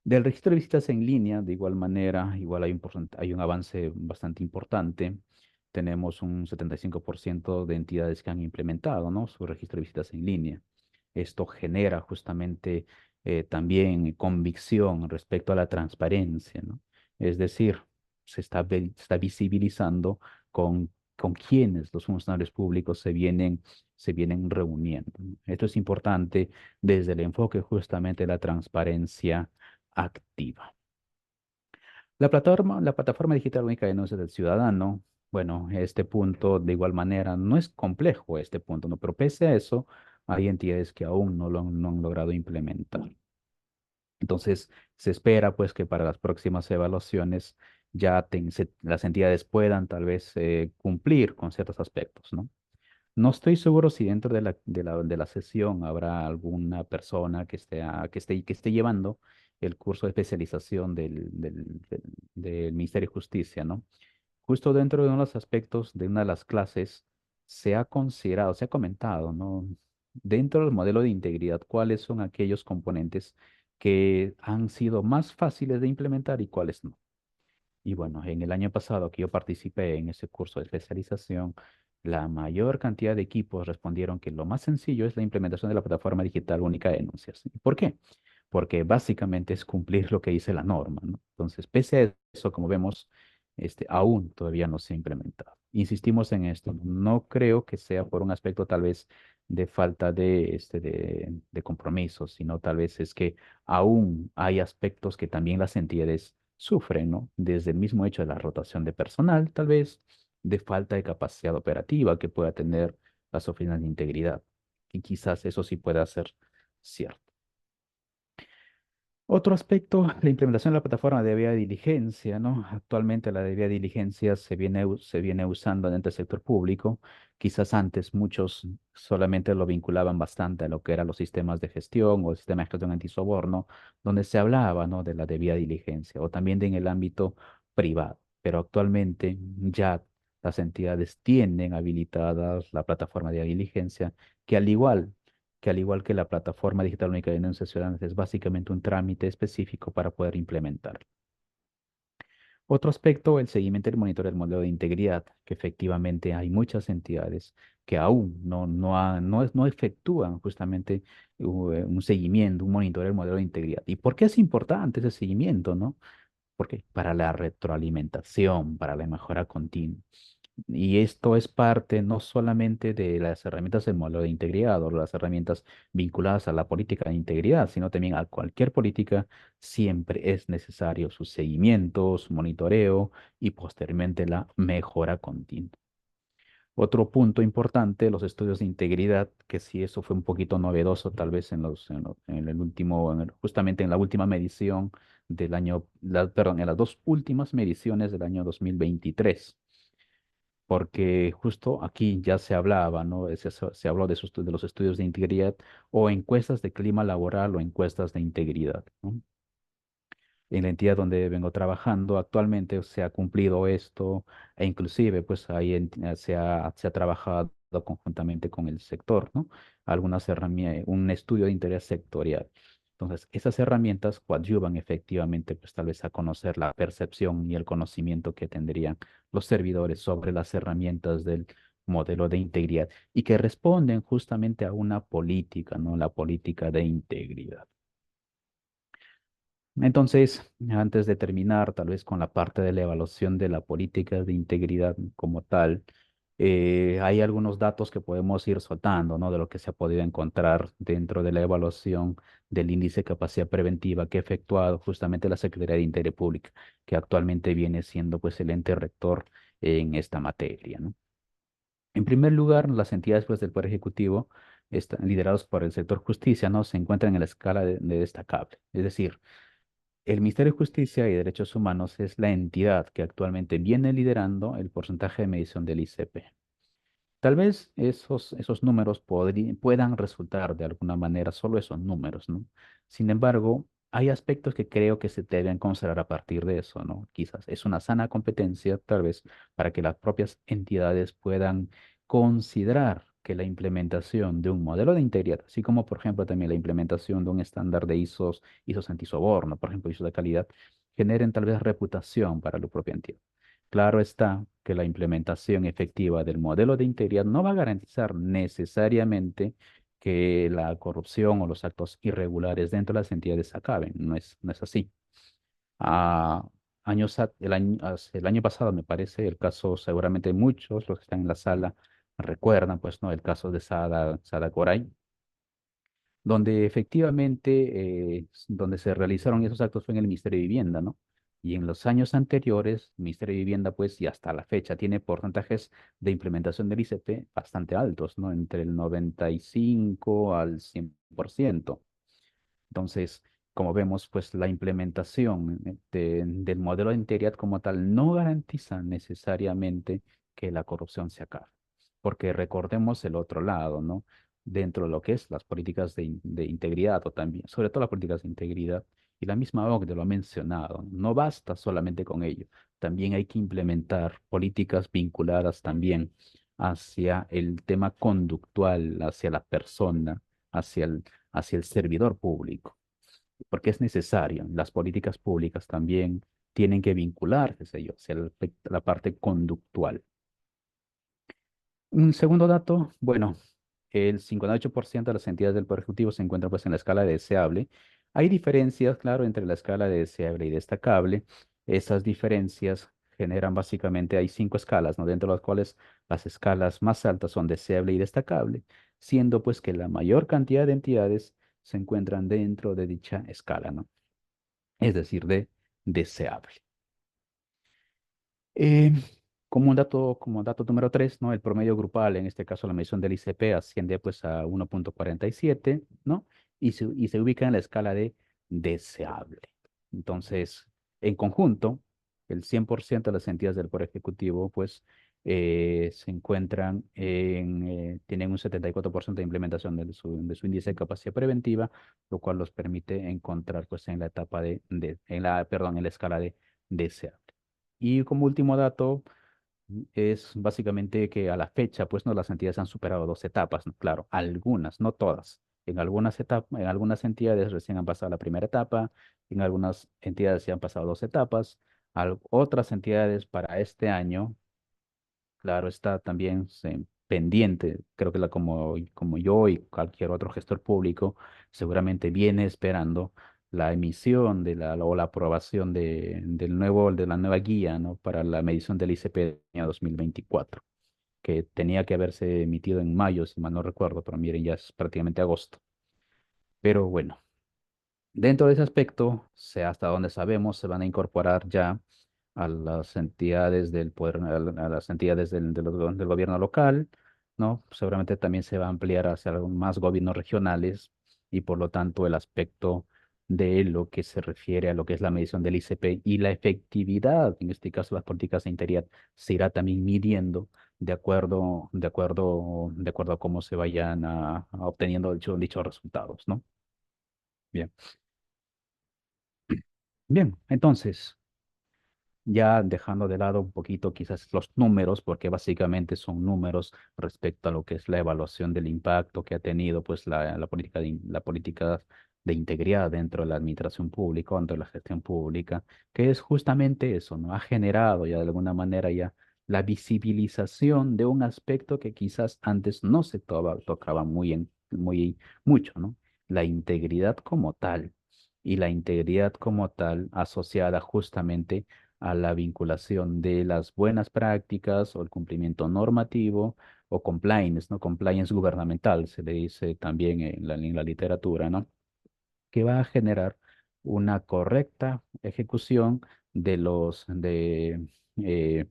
Del registro de visitas en línea, de igual manera, igual hay un avance bastante importante. Tenemos un 75% de entidades que han implementado, ¿no? Su registro de visitas en línea. Esto genera justamente también convicción respecto a la transparencia, ¿no? Es decir, se está visibilizando con quienes los funcionarios públicos se vienen reuniendo. Esto es importante desde el enfoque justamente de la transparencia activa. La plataforma digital única de denuncias del ciudadano, bueno, este punto de igual manera no es complejo este punto, ¿no? Pero pese a eso, hay entidades que aún no han logrado implementar. Entonces, se espera pues que para las próximas evaluaciones ya las entidades puedan tal vez cumplir con ciertos aspectos, ¿no? No estoy seguro si dentro de la sesión habrá alguna persona que esté llevando el curso de especialización del Ministerio de Justicia, ¿no? Justo dentro de uno de los aspectos de una de las clases se ha considerado, se ha comentado, ¿no? Dentro del modelo de integridad, ¿cuáles son aquellos componentes que han sido más fáciles de implementar y cuáles no? Y bueno, en el año pasado que yo participé en ese curso de especialización, la mayor cantidad de equipos respondieron que lo más sencillo es la implementación de la plataforma digital única de denuncias. ¿Y por qué? Porque básicamente es cumplir lo que dice la norma, ¿no? Entonces, pese a eso, como vemos, aún todavía no se ha implementado. Insistimos en esto, no creo que sea por un aspecto tal vez de falta de compromiso, sino tal vez es que aún hay aspectos que también las entidades sufren, ¿no? Desde el mismo hecho de la rotación de personal, tal vez, de falta de capacidad operativa que pueda tener las oficinas de integridad. Y quizás eso sí pueda ser cierto. Otro aspecto, la implementación de la plataforma de debida diligencia, ¿no? Actualmente la debida diligencia se viene usando dentro del sector público. Quizás antes muchos solamente lo vinculaban bastante a lo que eran los sistemas de gestión o el sistema de gestión antisoborno, donde se hablaba, ¿no? De la debida diligencia o también en el ámbito privado. Pero actualmente ya las entidades tienen habilitadas la plataforma de diligencia, que al igual que la plataforma digital única de denuncias ciudadanas, es básicamente un trámite específico para poder implementar. Otro aspecto, el seguimiento y el monitoreo del modelo de integridad, que efectivamente hay muchas entidades que aún no efectúan justamente un seguimiento, un monitoreo del modelo de integridad. ¿Y por qué es importante ese seguimiento, no? Porque para la retroalimentación, para la mejora continua. Y esto es parte no solamente de las herramientas del modelo de integridad o las herramientas vinculadas a la política de integridad, sino también a cualquier política siempre es necesario su seguimiento, su monitoreo y posteriormente la mejora continua. Otro punto importante, los estudios de integridad, que sí eso fue un poquito novedoso tal vez en el último, justamente en la última medición del año, perdón, en las dos últimas mediciones del año 2023, porque justo aquí ya se hablaba, ¿no? Se habló de los estudios de integridad o encuestas de clima laboral o encuestas de integridad, ¿no? En la entidad donde vengo trabajando actualmente se ha cumplido esto e inclusive pues ahí se ha trabajado conjuntamente con el sector, ¿no? Algunas herramientas, un estudio de interés sectorial. Entonces, esas herramientas coadyuvan efectivamente pues tal vez a conocer la percepción y el conocimiento que tendrían los servidores sobre las herramientas del modelo de integridad y que responden justamente a una política, ¿no? La política de integridad. Entonces, antes de terminar, tal vez con la parte de la evaluación de la política de integridad como tal, hay algunos datos que podemos ir soltando, ¿no? De lo que se ha podido encontrar dentro de la evaluación del índice de capacidad preventiva que ha efectuado justamente la Secretaría de Interior Pública, que actualmente viene siendo pues el ente rector en esta materia, ¿no? En primer lugar, las entidades pues, del Poder Ejecutivo, liderados por el sector justicia, ¿no? Se encuentran en la escala de destacable, es decir, el Ministerio de Justicia y Derechos Humanos es la entidad que actualmente viene liderando el porcentaje de medición del ICP. Tal vez esos números puedan resultar de alguna manera solo esos números, ¿no? Sin embargo, hay aspectos que creo que se deben considerar a partir de eso, ¿no? Quizás es una sana competencia, tal vez, para que las propias entidades puedan considerar que la implementación de un modelo de integridad, así como, por ejemplo, también la implementación de un estándar de ISOs antisoborno, por ejemplo, ISO de calidad, generen tal vez reputación para la propia entidad. Claro está que la implementación efectiva del modelo de integridad no va a garantizar necesariamente que la corrupción o los actos irregulares dentro de las entidades acaben. No es así. Ah, el año pasado, me parece, el caso, seguramente muchos, los que están en la sala, recuerdan, pues, ¿no? El caso de Sada Coray, donde efectivamente, donde se realizaron esos actos fue en el Ministerio de Vivienda, ¿no? Y en los años anteriores, el Ministerio de Vivienda, pues, y hasta la fecha, tiene porcentajes de implementación del ICP bastante altos, ¿no? Entre el 95 al 100%. Entonces, como vemos, pues la implementación del modelo de integridad como tal no garantiza necesariamente que la corrupción se acabe, porque recordemos el otro lado, ¿no? Dentro de lo que es las políticas de integridad o también, sobre todo las políticas de integridad, y la misma OCDE lo ha mencionado, no basta solamente con ello, también hay que implementar políticas vinculadas también hacia el tema conductual, hacia la persona, hacia hacia el servidor público, porque es necesario. Las políticas públicas también tienen que vincularse, sé yo, hacia la parte conductual. Un segundo dato, bueno, el 58% de las entidades del Poder Ejecutivo se encuentran pues en la escala de deseable. Hay diferencias, claro, entre la escala de deseable y destacable. Esas diferencias generan básicamente, hay cinco escalas, ¿no? Dentro de las cuales las escalas más altas son deseable y destacable, siendo pues que la mayor cantidad de entidades se encuentran dentro de dicha escala, ¿no? Es decir, de deseable. Eh, como dato número 3, ¿no? El promedio grupal, en este caso la medición del ICP, asciende pues a 1,47, ¿no? Y se ubica en la escala de deseable. Entonces, en conjunto, el 100% de las entidades del Poder Ejecutivo, pues, se encuentran tienen un 74% de implementación de su índice de capacidad preventiva, lo cual los permite encontrar, pues, en la etapa perdón, en la escala de deseable. Y como último dato, es básicamente que a la fecha, pues no, las entidades han superado dos etapas, ¿no? Claro, algunas, no todas. En algunas entidades recién han pasado la primera etapa, en algunas entidades ya han pasado dos etapas, otras entidades para este año, claro, está también pendiente, creo que como yo y cualquier otro gestor público seguramente viene esperando la emisión o la aprobación de la nueva guía, ¿no? Para la medición del ICP del año 2024, que tenía que haberse emitido en mayo, si mal no recuerdo, pero miren, ya es prácticamente agosto. Pero bueno, dentro de ese aspecto, hasta donde sabemos, se van a incorporar ya a las entidades del poder, a las entidades del gobierno local, ¿no? Seguramente también se va a ampliar hacia algo más gobiernos regionales y por lo tanto el aspecto de lo que se refiere a lo que es la medición del ICP y la efectividad, en este caso las políticas de integridad, se irá también midiendo de acuerdo a cómo se vayan a obteniendo dichos resultados, ¿no? Bien. Bien, entonces, ya dejando de lado un poquito quizás los números, porque básicamente son números respecto a lo que es la evaluación del impacto que ha tenido pues la política de integridad dentro de la administración pública, dentro de la gestión pública, que es justamente eso, ¿no? Ha generado ya de alguna manera ya la visibilización de un aspecto que quizás antes no se tocaba muy mucho, ¿no? La integridad como tal. Y la integridad como tal asociada justamente a la vinculación de las buenas prácticas o el cumplimiento normativo o compliance, ¿no? Compliance gubernamental, se le dice también en la literatura, ¿no? Que va a generar una correcta ejecución de eh,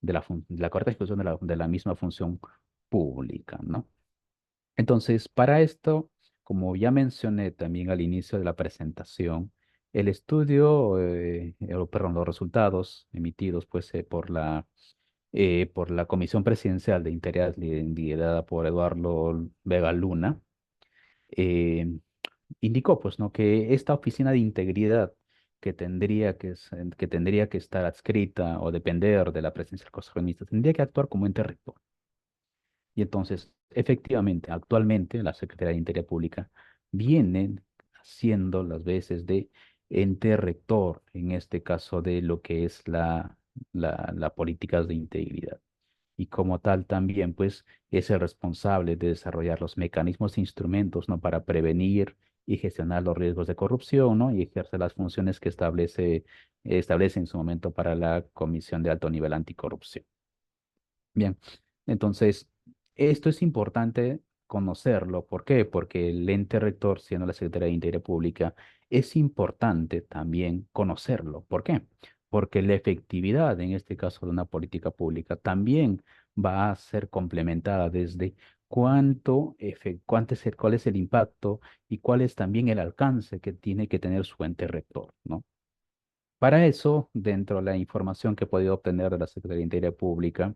de la correcta ejecución de la misma función pública, ¿no? Entonces, para esto, como ya mencioné también al inicio de la presentación, el estudio, perdón, los resultados emitidos pues, por la Comisión Presidencial de Integridad liderada por Eduardo Vega Luna, eh, indicó pues, ¿no? que esta oficina de integridad que tendría que estar adscrita o depender de la presidencia del Consejo de Ministros, tendría que actuar como ente rector. Y entonces, efectivamente, actualmente la Secretaría de Interior Pública viene haciendo las veces de ente rector, en este caso de lo que es la políticas de integridad. Y como tal también, pues, es el responsable de desarrollar los mecanismos e instrumentos, ¿no? Para prevenir y gestionar los riesgos de corrupción, ¿no? Y ejercer las funciones que establece en su momento para la Comisión de Alto Nivel Anticorrupción. Bien, entonces, esto es importante conocerlo. ¿Por qué? Porque el ente rector, siendo la Secretaría de Integridad Pública, es importante también conocerlo. ¿Por qué? Porque la efectividad, en este caso de una política pública, también va a ser complementada desde cuál es el impacto y cuál es también el alcance que tiene que tener su ente rector, ¿no? Para eso, dentro de la información que he podido obtener de la Secretaría de Integridad Pública,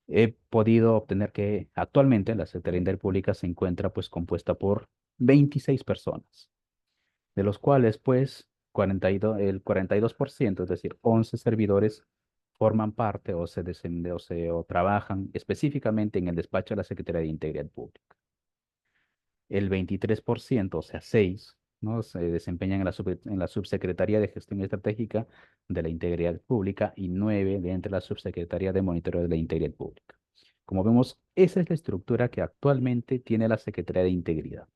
he podido obtener que actualmente la Secretaría de Interior Pública se encuentra pues compuesta por 26 personas, de los cuales pues el 42%, es decir, 11 servidores forman parte o trabajan específicamente en el despacho de la Secretaría de Integridad Pública. El 23%, o sea, 6, ¿no? Se desempeñan en la Subsecretaría de Gestión Estratégica de la Integridad Pública y 9 de entre la Subsecretaría de Monitoreo de la Integridad Pública. Como vemos, esa es la estructura que actualmente tiene la Secretaría de Integridad,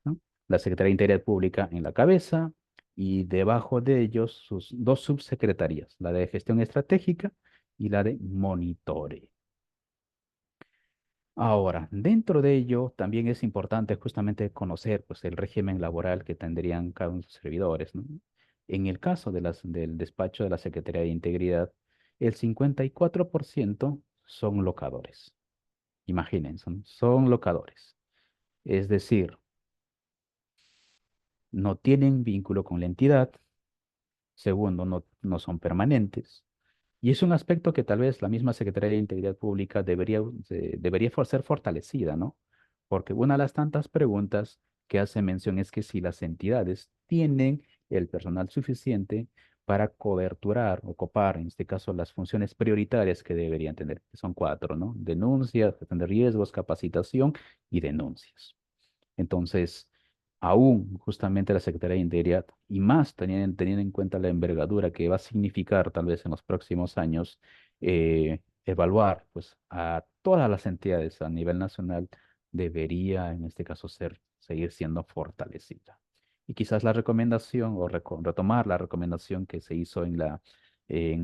¿no? La Secretaría de Integridad Pública en la cabeza y debajo de ellos sus dos subsecretarías, la de Gestión Estratégica y la de Monitoreo. Ahora, dentro de ello también es importante justamente conocer pues, el régimen laboral que tendrían cada uno de sus servidores, ¿no? En el caso del despacho de la Secretaría de Integridad, el 54% son locadores. Imaginen, son locadores. Es decir, no tienen vínculo con la entidad. Segundo, no son permanentes. Y es un aspecto que tal vez la misma Secretaría de Integridad Pública debería ser fortalecida, ¿no? Porque una de las tantas preguntas que hace mención es que si las entidades tienen el personal suficiente para coberturar o copar, en este caso, las funciones prioritarias que deberían tener, que son cuatro, ¿no? Denuncias, gestión de riesgos, capacitación y denuncias. Entonces, aún justamente la Secretaría de Integridad, y más teniendo en cuenta la envergadura que va a significar tal vez en los próximos años, evaluar pues, a todas las entidades a nivel nacional, debería en este caso seguir siendo fortalecida. Y quizás la recomendación o retomar la recomendación que se hizo en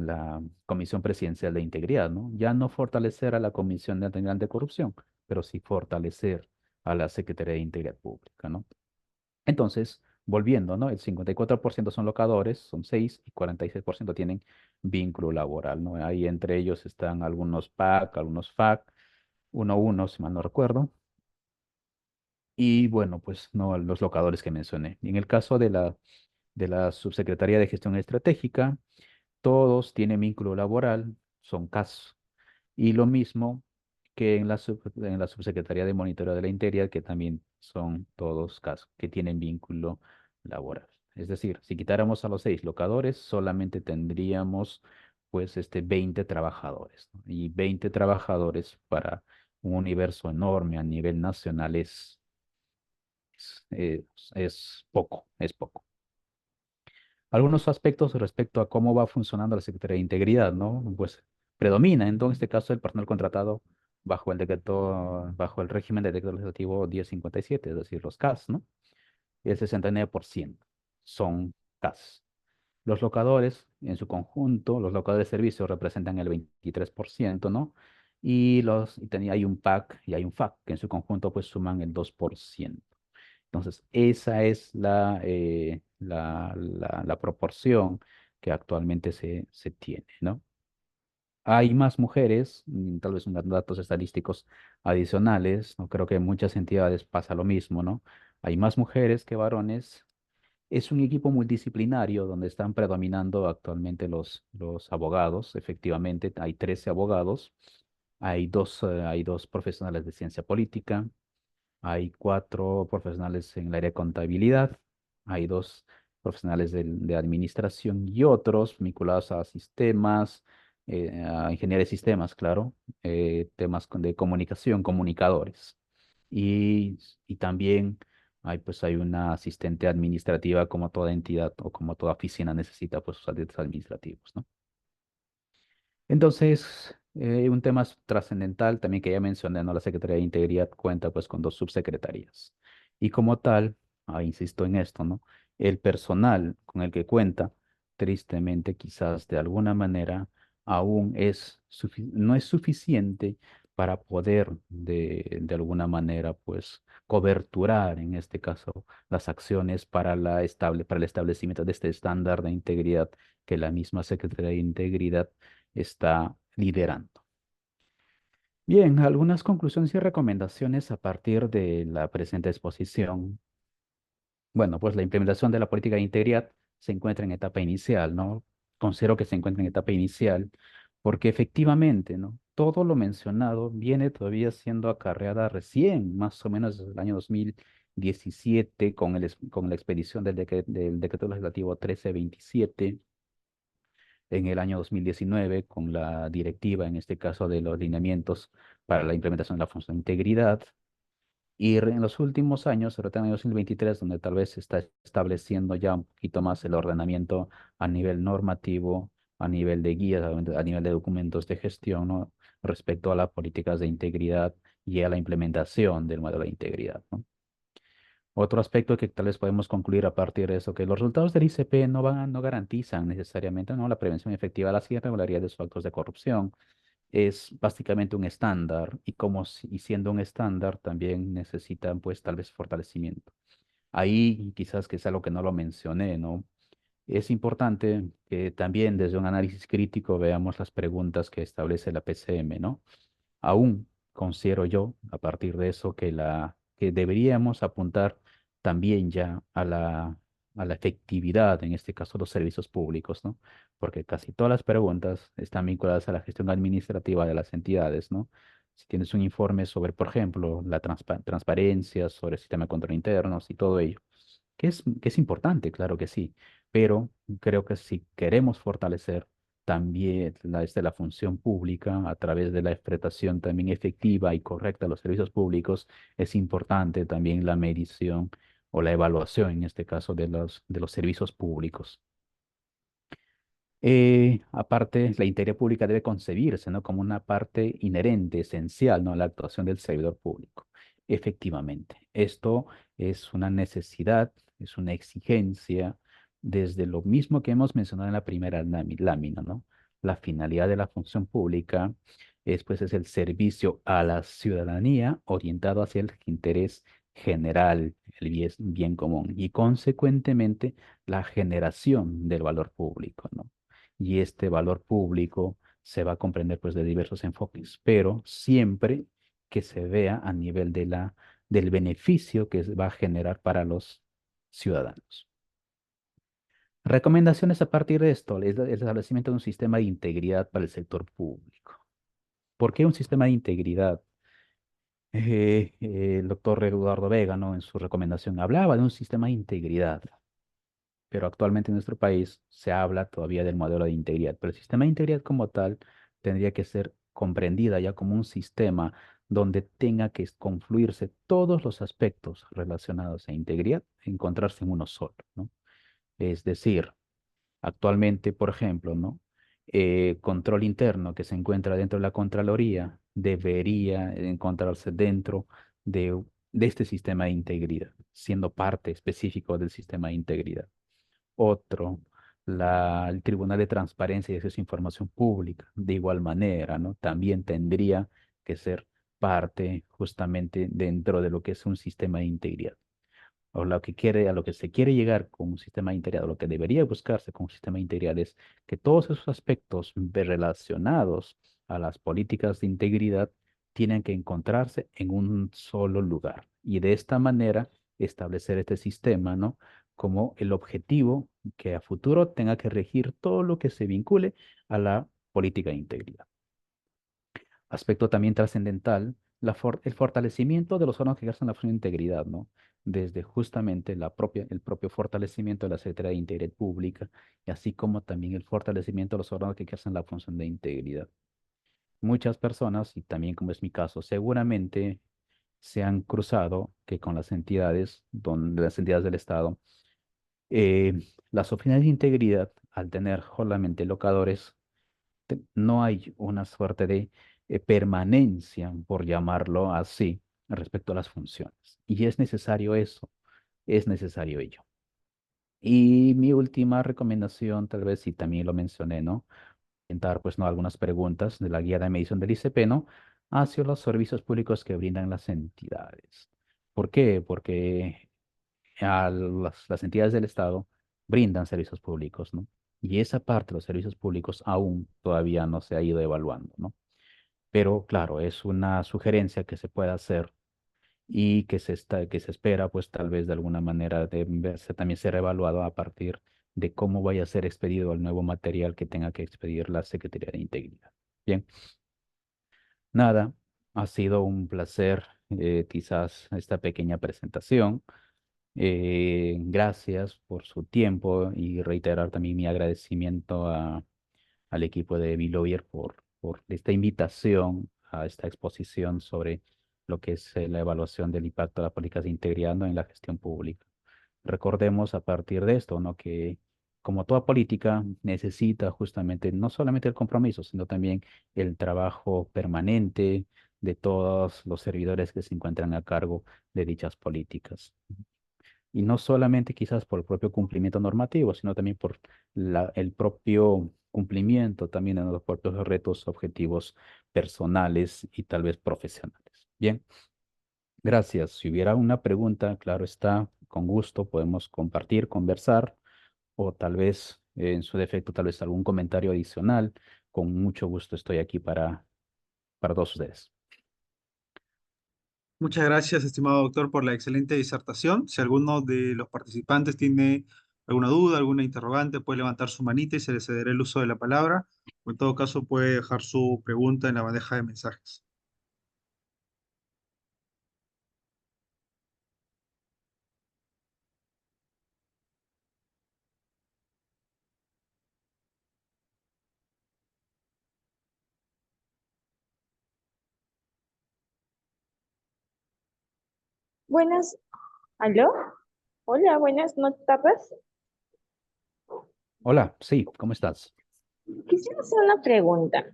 la Comisión Presidencial de Integridad, ¿no? Ya no fortalecer a la Comisión Nacional de Corrupción, pero sí fortalecer a la Secretaría de Integridad Pública, ¿no? Entonces, volviendo, ¿no? El 54% son locadores, son 6, y 46% tienen vínculo laboral, ¿no? Ahí entre ellos están algunos PAC, algunos FAC, uno, si mal no recuerdo. Y bueno, pues no los locadores que mencioné. Y en el caso de la Subsecretaría de Gestión Estratégica, todos tienen vínculo laboral, son CAS. Y lo mismo que en la Subsecretaría de Monitoreo de la Integridad, que también son todos CAS, que tienen vínculo laboral. Es decir, si quitáramos a los 6 locadores, solamente tendríamos pues 20 trabajadores, ¿no? Y 20 trabajadores para un universo enorme a nivel nacional es poco, es poco. Algunos aspectos respecto a cómo va funcionando la Secretaría de Integridad, ¿no? Pues predomina, en este caso, el personal contratado bajo el régimen de decreto legislativo 1057, es decir, los CAS, ¿no? Y el 69% son CAS. Los locadores, en su conjunto, los locadores de servicio representan el 23%, ¿no? Hay un PAC y hay un FAC, que en su conjunto pues suman el 2%. Entonces, esa es la proporción que actualmente se tiene, ¿no? Hay más mujeres, tal vez unos datos estadísticos adicionales, ¿no? Creo que en muchas entidades pasa lo mismo, ¿no? Hay más mujeres que varones. Es un equipo multidisciplinario donde están predominando actualmente los abogados. Efectivamente, hay 13 abogados, hay dos profesionales de ciencia política, hay 4 profesionales en el área de contabilidad, hay 2 profesionales de administración y otros vinculados a sistemas, a ingeniería de sistemas, claro, temas de comunicación, comunicadores. Y también hay una asistente administrativa como toda entidad o como toda oficina necesita pues sus asistentes administrativos, ¿no? Entonces, un tema trascendental también que ya mencioné, ¿no? La Secretaría de Integridad cuenta pues con 2 subsecretarías. Y como tal, insisto en esto, ¿no? El personal con el que cuenta, tristemente quizás de alguna manera, aún no es suficiente para poder de alguna manera pues coberturar, en este caso, las acciones para el establecimiento de este estándar de integridad que la misma Secretaría de Integridad está liderando. Bien, algunas conclusiones y recomendaciones a partir de la presente exposición. Bueno, pues la implementación de la política de integridad se encuentra en etapa inicial, ¿no? Considero que se encuentra en etapa inicial porque efectivamente, ¿no? Todo lo mencionado viene todavía siendo acarreada recién, más o menos desde el año 2017, con la expedición del decreto legislativo 1327, en el año 2019 con la directiva, en este caso de los lineamientos para la implementación de la función de integridad. Y en los últimos años, sobre todo en el 2023, donde tal vez se está estableciendo ya un poquito más el ordenamiento a nivel normativo, a nivel de guías, a nivel de documentos de gestión, ¿no? Respecto a las políticas de integridad y a la implementación del modelo de integridad, ¿no? Otro aspecto que tal vez podemos concluir a partir de eso, que los resultados del ICP no garantizan necesariamente, ¿no?, la prevención efectiva de las irregularidades o actos de corrupción. Es básicamente un estándar y y siendo un estándar también necesitan pues tal vez fortalecimiento. Ahí quizás que es algo que no lo mencioné, ¿no? Es importante que también desde un análisis crítico veamos las preguntas que establece la PCM, ¿no? Aún considero yo, a partir de eso, que deberíamos apuntar también ya a la efectividad, en este caso, los servicios públicos, ¿no? Porque casi todas las preguntas están vinculadas a la gestión administrativa de las entidades, ¿no? Si tienes un informe sobre, por ejemplo, la transparencia, sobre el sistema de control internos y todo ello, que es importante, claro que sí, pero creo que si queremos fortalecer también la función pública a través de la prestación también efectiva y correcta de los servicios públicos, es importante también la medición o la evaluación, en este caso, de los servicios públicos. Aparte, la integridad pública debe concebirse, ¿no?, como una parte inherente, esencial, ¿no?, a la actuación del servidor público. Efectivamente, Esto es una necesidad, es una exigencia, desde lo mismo que hemos mencionado en la primera lámina, ¿no? La finalidad de la función pública es, pues, es el servicio a la ciudadanía orientado hacia el interés general, el bien común, y consecuentemente la generación del valor público, ¿no? Y este valor público se va a comprender, pues, de diversos enfoques, pero siempre que se vea a nivel del beneficio que va a generar para los ciudadanos. Recomendaciones a partir de esto, es el establecimiento de un sistema de integridad para el sector público. ¿Por qué un sistema de integridad? El doctor Eduardo Vega, ¿no? En su recomendación hablaba de un sistema de integridad, pero actualmente en nuestro país se habla todavía del modelo de integridad, pero el sistema de integridad como tal tendría que ser comprendida ya como un sistema donde tenga que confluirse todos los aspectos relacionados a integridad, encontrarse en uno solo, ¿no? Es decir, actualmente, por ejemplo, ¿no? Control interno que se encuentra dentro de la Contraloría debería encontrarse dentro de este sistema de integridad, siendo parte específico del sistema de integridad. Otro, el Tribunal de Transparencia y Acceso a Información Pública, de igual manera, ¿no? También tendría que ser parte justamente dentro de lo que es un sistema de integridad. O lo que quiere, a lo que se quiere llegar con un sistema integral, lo que debería buscarse con un sistema integral es que todos esos aspectos relacionados a las políticas de integridad tienen que encontrarse en un solo lugar. Y de esta manera establecer este sistema, ¿no? Como el objetivo que a futuro tenga que regir todo lo que se vincule a la política de integridad. Aspecto también trascendental, el fortalecimiento de los órganos que ejercen la función de integridad, ¿no? Desde justamente el propio fortalecimiento de la Secretaría de Integridad Pública, y así como también el fortalecimiento de los órganos que ejercen la función de integridad. Muchas personas, y también como es mi caso, seguramente se han cruzado que con las entidades del Estado, eh, las oficinas de integridad, al tener solamente locadores, no hay una suerte de permanencia, por llamarlo así, respecto a las funciones. Y es necesario eso, es necesario ello. Y mi última recomendación, tal vez, si también lo mencioné, ¿no? Orientar, pues, ¿no? Algunas preguntas de la guía de medición del ICP, ¿no? Hacia los servicios públicos que brindan las entidades. ¿Por qué? Porque las entidades del Estado brindan servicios públicos, ¿no? Y esa parte de los servicios públicos aún todavía no se ha ido evaluando, ¿no? Pero claro, es una sugerencia que se puede hacer y que se espera, pues tal vez de alguna manera de verse también ser evaluado a partir de cómo vaya a ser expedido el nuevo material que tenga que expedir la Secretaría de Integridad. Bien, nada, ha sido un placer, quizás esta pequeña presentación. Gracias por su tiempo y reiterar también mi agradecimiento al equipo de Biloyer por esta invitación a esta exposición sobre lo que es la evaluación del impacto de las políticas de integridad, ¿no? En la gestión pública. Recordemos a partir de esto, ¿no? Que como toda política necesita justamente no solamente el compromiso, sino también el trabajo permanente de todos los servidores que se encuentran a cargo de dichas políticas. Y no solamente quizás por el propio cumplimiento normativo, sino también por el propio cumplimiento también de los propios retos, objetivos personales y tal vez profesionales. Bien, gracias. Si hubiera una pregunta, claro está, con gusto podemos compartir, conversar o tal vez en su defecto, tal vez algún comentario adicional. Con mucho gusto estoy aquí para todos ustedes. Muchas gracias, estimado doctor, por la excelente disertación. Si alguno de los participantes tiene alguna duda, alguna interrogante, puede levantar su manita y se le cederá el uso de la palabra. O en todo caso, puede dejar su pregunta en la bandeja de mensajes. Buenas, ¿aló? Hola, buenas, ¿no tardas? Hola, sí, ¿cómo estás? Quisiera hacer una pregunta.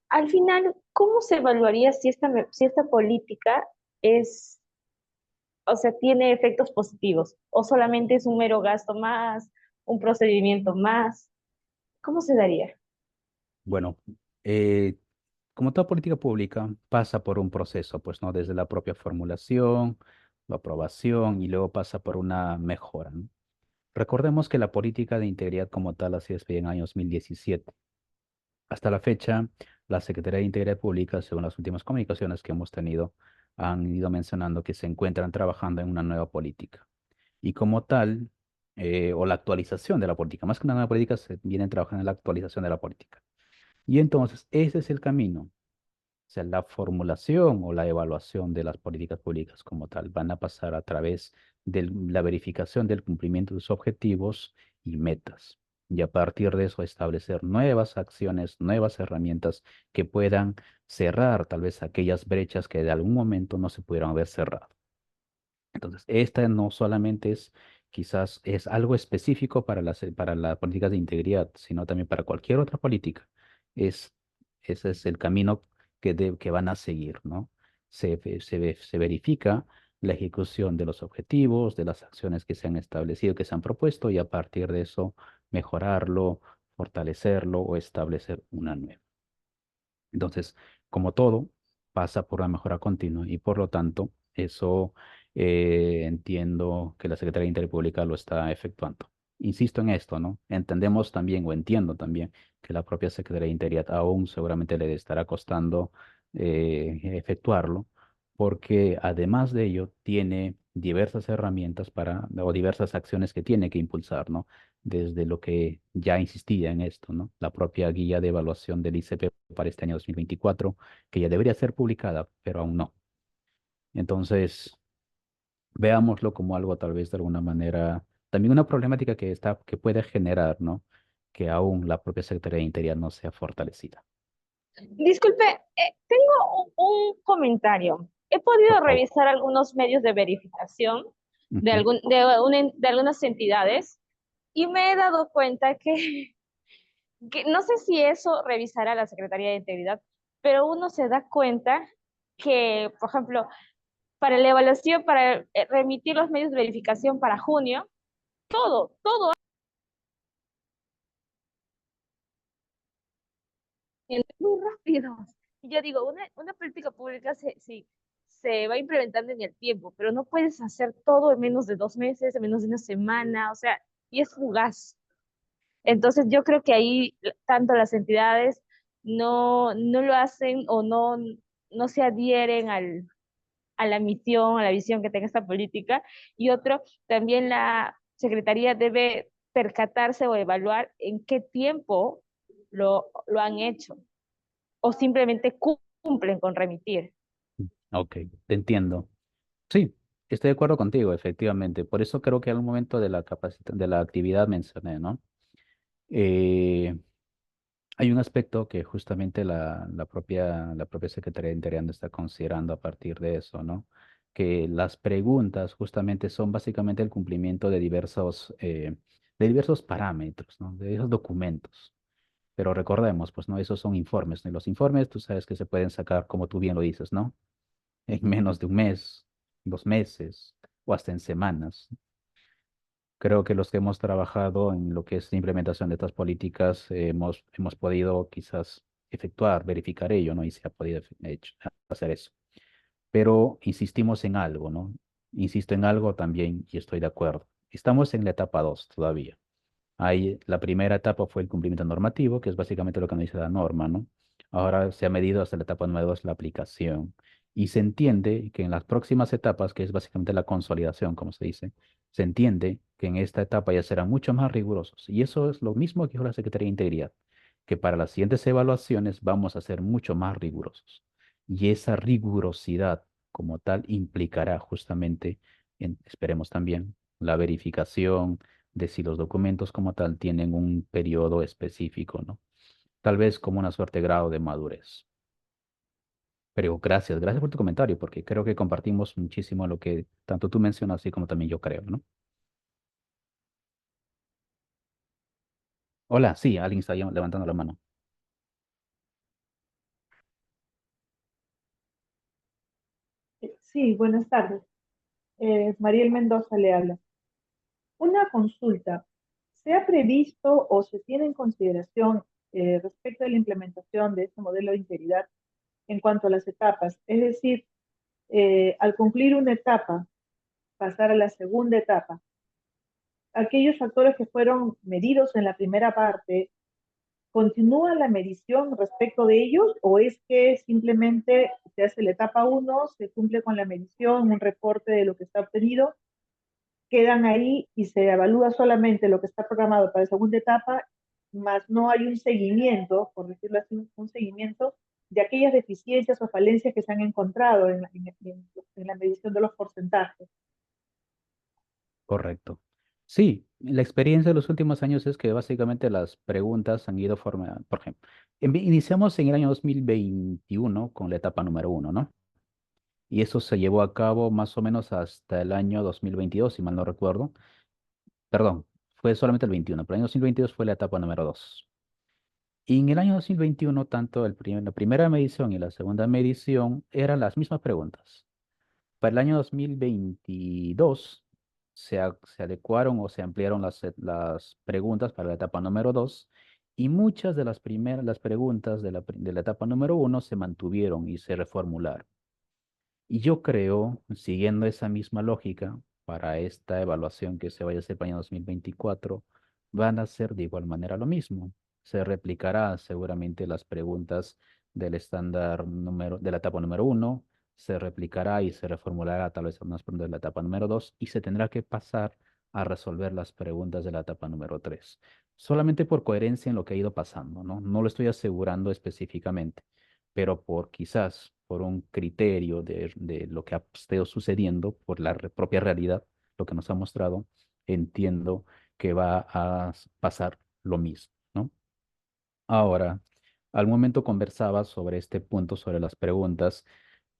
Al final, ¿cómo se evaluaría si esta política es o sea, tiene efectos positivos, o solamente es un mero gasto más, un procedimiento más. ¿Cómo se daría? Bueno, eh, como toda política pública, pasa por un proceso, pues, ¿no? Desde la propia formulación, la aprobación y luego pasa por una mejora, ¿no? Recordemos que la política de integridad como tal ha sido despedida en el año 2017. Hasta la fecha, la Secretaría de Integridad Pública, según las últimas comunicaciones que hemos tenido, han ido mencionando que se encuentran trabajando en una nueva política. Y como tal, o la actualización de la política, más que una nueva política, se vienen trabajando en la actualización de la política. Y entonces, ese es el camino. O sea, la formulación o la evaluación de las políticas públicas como tal van a pasar a través de la verificación del cumplimiento de sus objetivos y metas. Y a partir de eso establecer nuevas acciones, nuevas herramientas que puedan cerrar tal vez aquellas brechas que de algún momento no se pudieron haber cerrado. Entonces, esta no solamente es, quizás es algo específico para las políticas de integridad, sino también para cualquier otra política. Es, ese es el camino que van a seguir, ¿no? Se verifica la ejecución de los objetivos, de las acciones que se han establecido, que se han propuesto, y a partir de eso mejorarlo, fortalecerlo o establecer una nueva. Entonces, como todo, pasa por la mejora continua y por lo tanto, eso entiendo que la Secretaría de Interior Pública lo está efectuando. Insisto en esto, ¿no? Entendemos también o entiendo también que la propia Secretaría de Interior aún seguramente le estará costando efectuarlo, porque además de ello tiene diversas herramientas o diversas acciones que tiene que impulsar, ¿no? Desde lo que ya insistía en esto, ¿no? La propia guía de evaluación del ICP para este año 2024, que ya debería ser publicada, pero aún no. Entonces, veámoslo como algo tal vez de alguna manera, también una problemática que puede generar, ¿no? Que aún la propia Secretaría de Interior no sea fortalecida. Disculpe, tengo un comentario. He Por podido favor. revisar algunos medios de verificación Ujú. de algunas entidades y me he dado cuenta que no sé si eso revisará la Secretaría de Integridad, pero uno se da cuenta que, por ejemplo, para la evaluación, para remitir los medios de verificación para junio, todo muy rápido. Y yo digo, una política pública sí, se va implementando en el tiempo, pero no puedes hacer todo en menos de 2 meses, en menos de una semana, o sea, y es fugaz. Entonces yo creo que ahí tanto las entidades no lo hacen o no se adhieren a la misión, a la visión que tenga esta política. Y otro, también la Secretaría debe percatarse o evaluar en qué tiempo lo han hecho o simplemente cumplen con remitir. Ok, te entiendo. Sí, estoy de acuerdo contigo, efectivamente. Por eso creo que al momento de de la actividad mencioné, ¿no? Eh, Hay un aspecto que justamente la propia Secretaría de Interior está considerando a partir de eso, ¿no? Que las preguntas justamente son básicamente el cumplimiento de diversos parámetros, ¿no? De esos documentos. Pero recordemos, pues, ¿no? Esos son informes, ¿no? Y los informes, tú sabes que se pueden sacar, como tú bien lo dices, ¿no? En menos de un mes, 2 meses o hasta en semanas. Creo que los que hemos trabajado en lo que es la implementación de estas políticas hemos podido quizás efectuar, verificar ello, ¿no? Y se ha podido hacer eso. Pero insistimos en algo, ¿no? Insisto en algo también y estoy de acuerdo. Estamos en la etapa 2 todavía. La primera etapa fue el cumplimiento normativo, que es básicamente lo que nos dice la norma, ¿no? Ahora se ha medido hasta la etapa número 2 la aplicación. Y se entiende que en las próximas etapas, que es básicamente la consolidación, como se dice, se entiende que en esta etapa ya serán mucho más rigurosos. Y eso es lo mismo que dijo la Secretaría de Integridad, que para las siguientes evaluaciones vamos a ser mucho más rigurosos. Y esa rigurosidad como tal implicará justamente, esperemos también, la verificación de si los documentos como tal tienen un periodo específico, ¿no? Tal vez como una suerte de grado de madurez. Pero gracias por tu comentario, porque creo que compartimos muchísimo lo que tanto tú mencionas, así como también yo creo, ¿no? Hola, sí, alguien está levantando la mano. Sí, buenas tardes. Mariel Mendoza le habla. Una consulta. ¿Se ha previsto o se tiene en consideración respecto a la implementación de este modelo de integridad en cuanto a las etapas? Es decir, al cumplir una etapa, pasar a la segunda etapa. Aquellos factores que fueron medidos en la primera parte, ¿continúa la medición respecto de ellos o es que simplemente se hace la etapa 1, se cumple con la medición, un reporte de lo que está obtenido, quedan ahí y se evalúa solamente lo que está programado para la segunda etapa, más no hay un seguimiento, por decirlo así, un seguimiento de aquellas deficiencias o falencias que se han encontrado en la medición de los porcentajes? Correcto. Sí, la experiencia de los últimos años es que básicamente las preguntas han ido formando, por ejemplo, iniciamos en el año 2021 con la etapa número 1, ¿no? Y eso se llevó a cabo más o menos hasta el año 2022, si mal no recuerdo. Perdón, fue solamente el 21, pero el año 2022 fue la etapa número 2. Y en el año 2021, tanto la primera medición y la segunda medición eran las mismas preguntas. Para el año 2022 se adecuaron o se ampliaron las preguntas para la etapa número 2 y muchas de las preguntas de la etapa número 1 se mantuvieron y se reformularon. Y yo creo, siguiendo esa misma lógica, para esta evaluación que se vaya a hacer para el año 2024, van a ser de igual manera lo mismo. Se replicará seguramente las preguntas del estándar de la etapa número 1, se replicará y se reformulará tal vez algunas preguntas de la etapa número 2 y se tendrá que pasar a resolver las preguntas de la etapa número 3. Solamente por coherencia en lo que ha ido pasando, ¿no? No lo estoy asegurando específicamente, pero quizás por un criterio de lo que ha estado sucediendo, por la propia realidad, lo que nos ha mostrado, entiendo que va a pasar lo mismo, ¿no? Ahora, al momento conversaba sobre este punto, sobre las preguntas.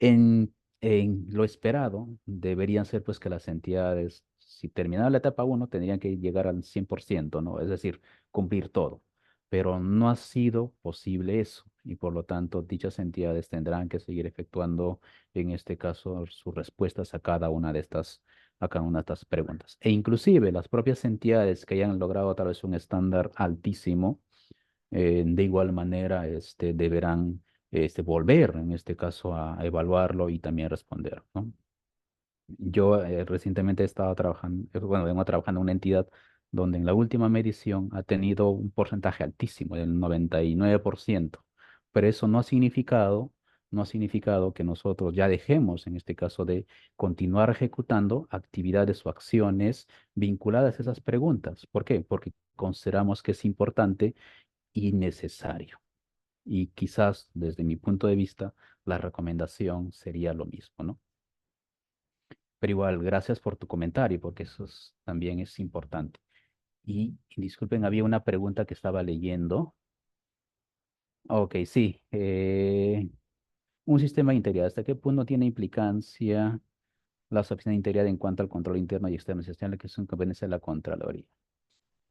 En lo esperado, deberían ser pues que las entidades, si terminara la etapa 1, tendrían que llegar al 100%, ¿no? Es decir, cumplir todo. Pero no ha sido posible eso y por lo tanto dichas entidades tendrán que seguir efectuando, en este caso, sus respuestas a cada una de estas preguntas. E inclusive las propias entidades que hayan logrado tal vez un estándar altísimo, de igual manera deberán volver, en este caso, a evaluarlo y también responder, ¿no? Yo recientemente he estado trabajando, bueno, vengo trabajando en una entidad donde en la última medición ha tenido un porcentaje altísimo, del 99%, pero eso no ha significado que nosotros ya dejemos, en este caso, de continuar ejecutando actividades o acciones vinculadas a esas preguntas. ¿Por qué? Porque consideramos que es importante y necesario. Y quizás desde mi punto de vista, la recomendación sería lo mismo, ¿no? Pero igual, gracias por tu comentario, porque también es importante. Y disculpen, había una pregunta que estaba leyendo. Ok, sí. Un sistema integrado, ¿hasta qué punto tiene implicancia las opciones de integridad en cuanto al control interno y externo esencial que son competencia de la Contraloría?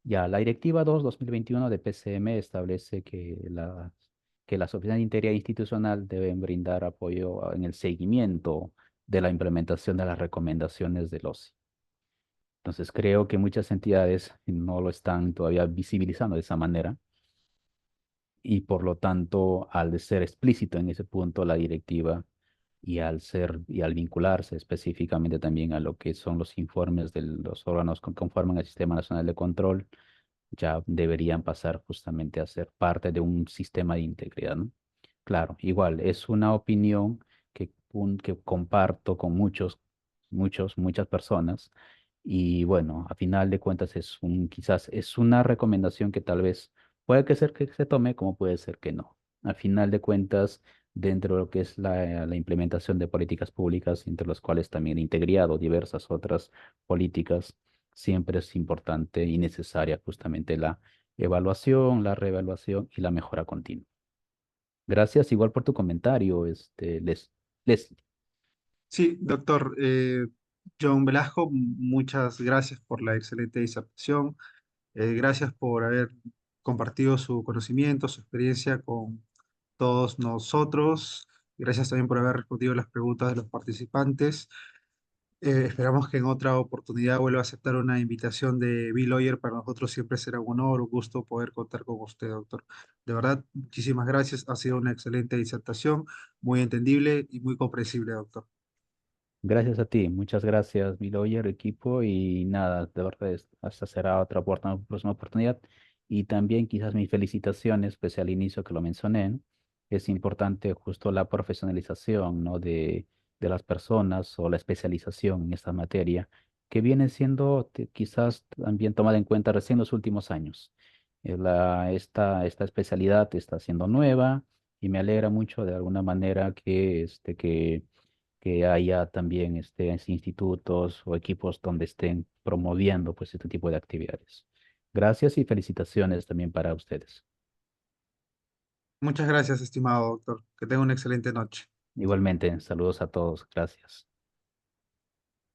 Ya, la Directiva 2/2021 de PCM establece que las oficinas de integridad institucional deben brindar apoyo en el seguimiento de la implementación de las recomendaciones del OSI. Entonces, creo que muchas entidades no lo están todavía visibilizando de esa manera y por lo tanto, al ser explícito en ese punto la directiva y al vincularse específicamente también a lo que son los informes de los órganos que conforman el Sistema Nacional de Control, ya deberían pasar justamente a ser parte de un sistema de integridad, ¿no? Claro, igual, es una opinión que comparto con muchas personas y bueno, a final de cuentas quizás es una recomendación que tal vez puede que ser que se tome, como puede ser que no. A final de cuentas, dentro de lo que es la implementación de políticas públicas, entre las cuales también integridad o diversas otras políticas, siempre es importante y necesaria justamente la evaluación, la reevaluación y la mejora continua. Gracias igual por tu comentario, Leslie. Sí, doctor John Velasco, muchas gracias por la excelente disertación. Gracias por haber compartido su conocimiento, su experiencia con todos nosotros. Gracias también por haber respondido las preguntas de los participantes. Esperamos que en otra oportunidad vuelva a aceptar una invitación de Bill Lawyer. Para nosotros siempre será un honor, un gusto poder contar con usted, doctor. De verdad, muchísimas gracias. Ha sido una excelente disertación, muy entendible y muy comprensible, doctor. Gracias a ti, muchas gracias, mi lawyer, equipo, y nada, de verdad, hasta será otra próxima oportunidad. Y también quizás mis felicitaciones, pues al inicio que lo mencioné, ¿no? Es importante justo la profesionalización, ¿no? de las personas o la especialización en esta materia, que viene siendo quizás también tomada en cuenta recién en los últimos años. Esta especialidad está siendo nueva y me alegra mucho de alguna manera que haya también institutos o equipos donde estén promoviendo pues este tipo de actividades. Gracias y felicitaciones también para ustedes. Muchas gracias, estimado doctor. Que tenga una excelente noche. Igualmente, saludos a todos. Gracias.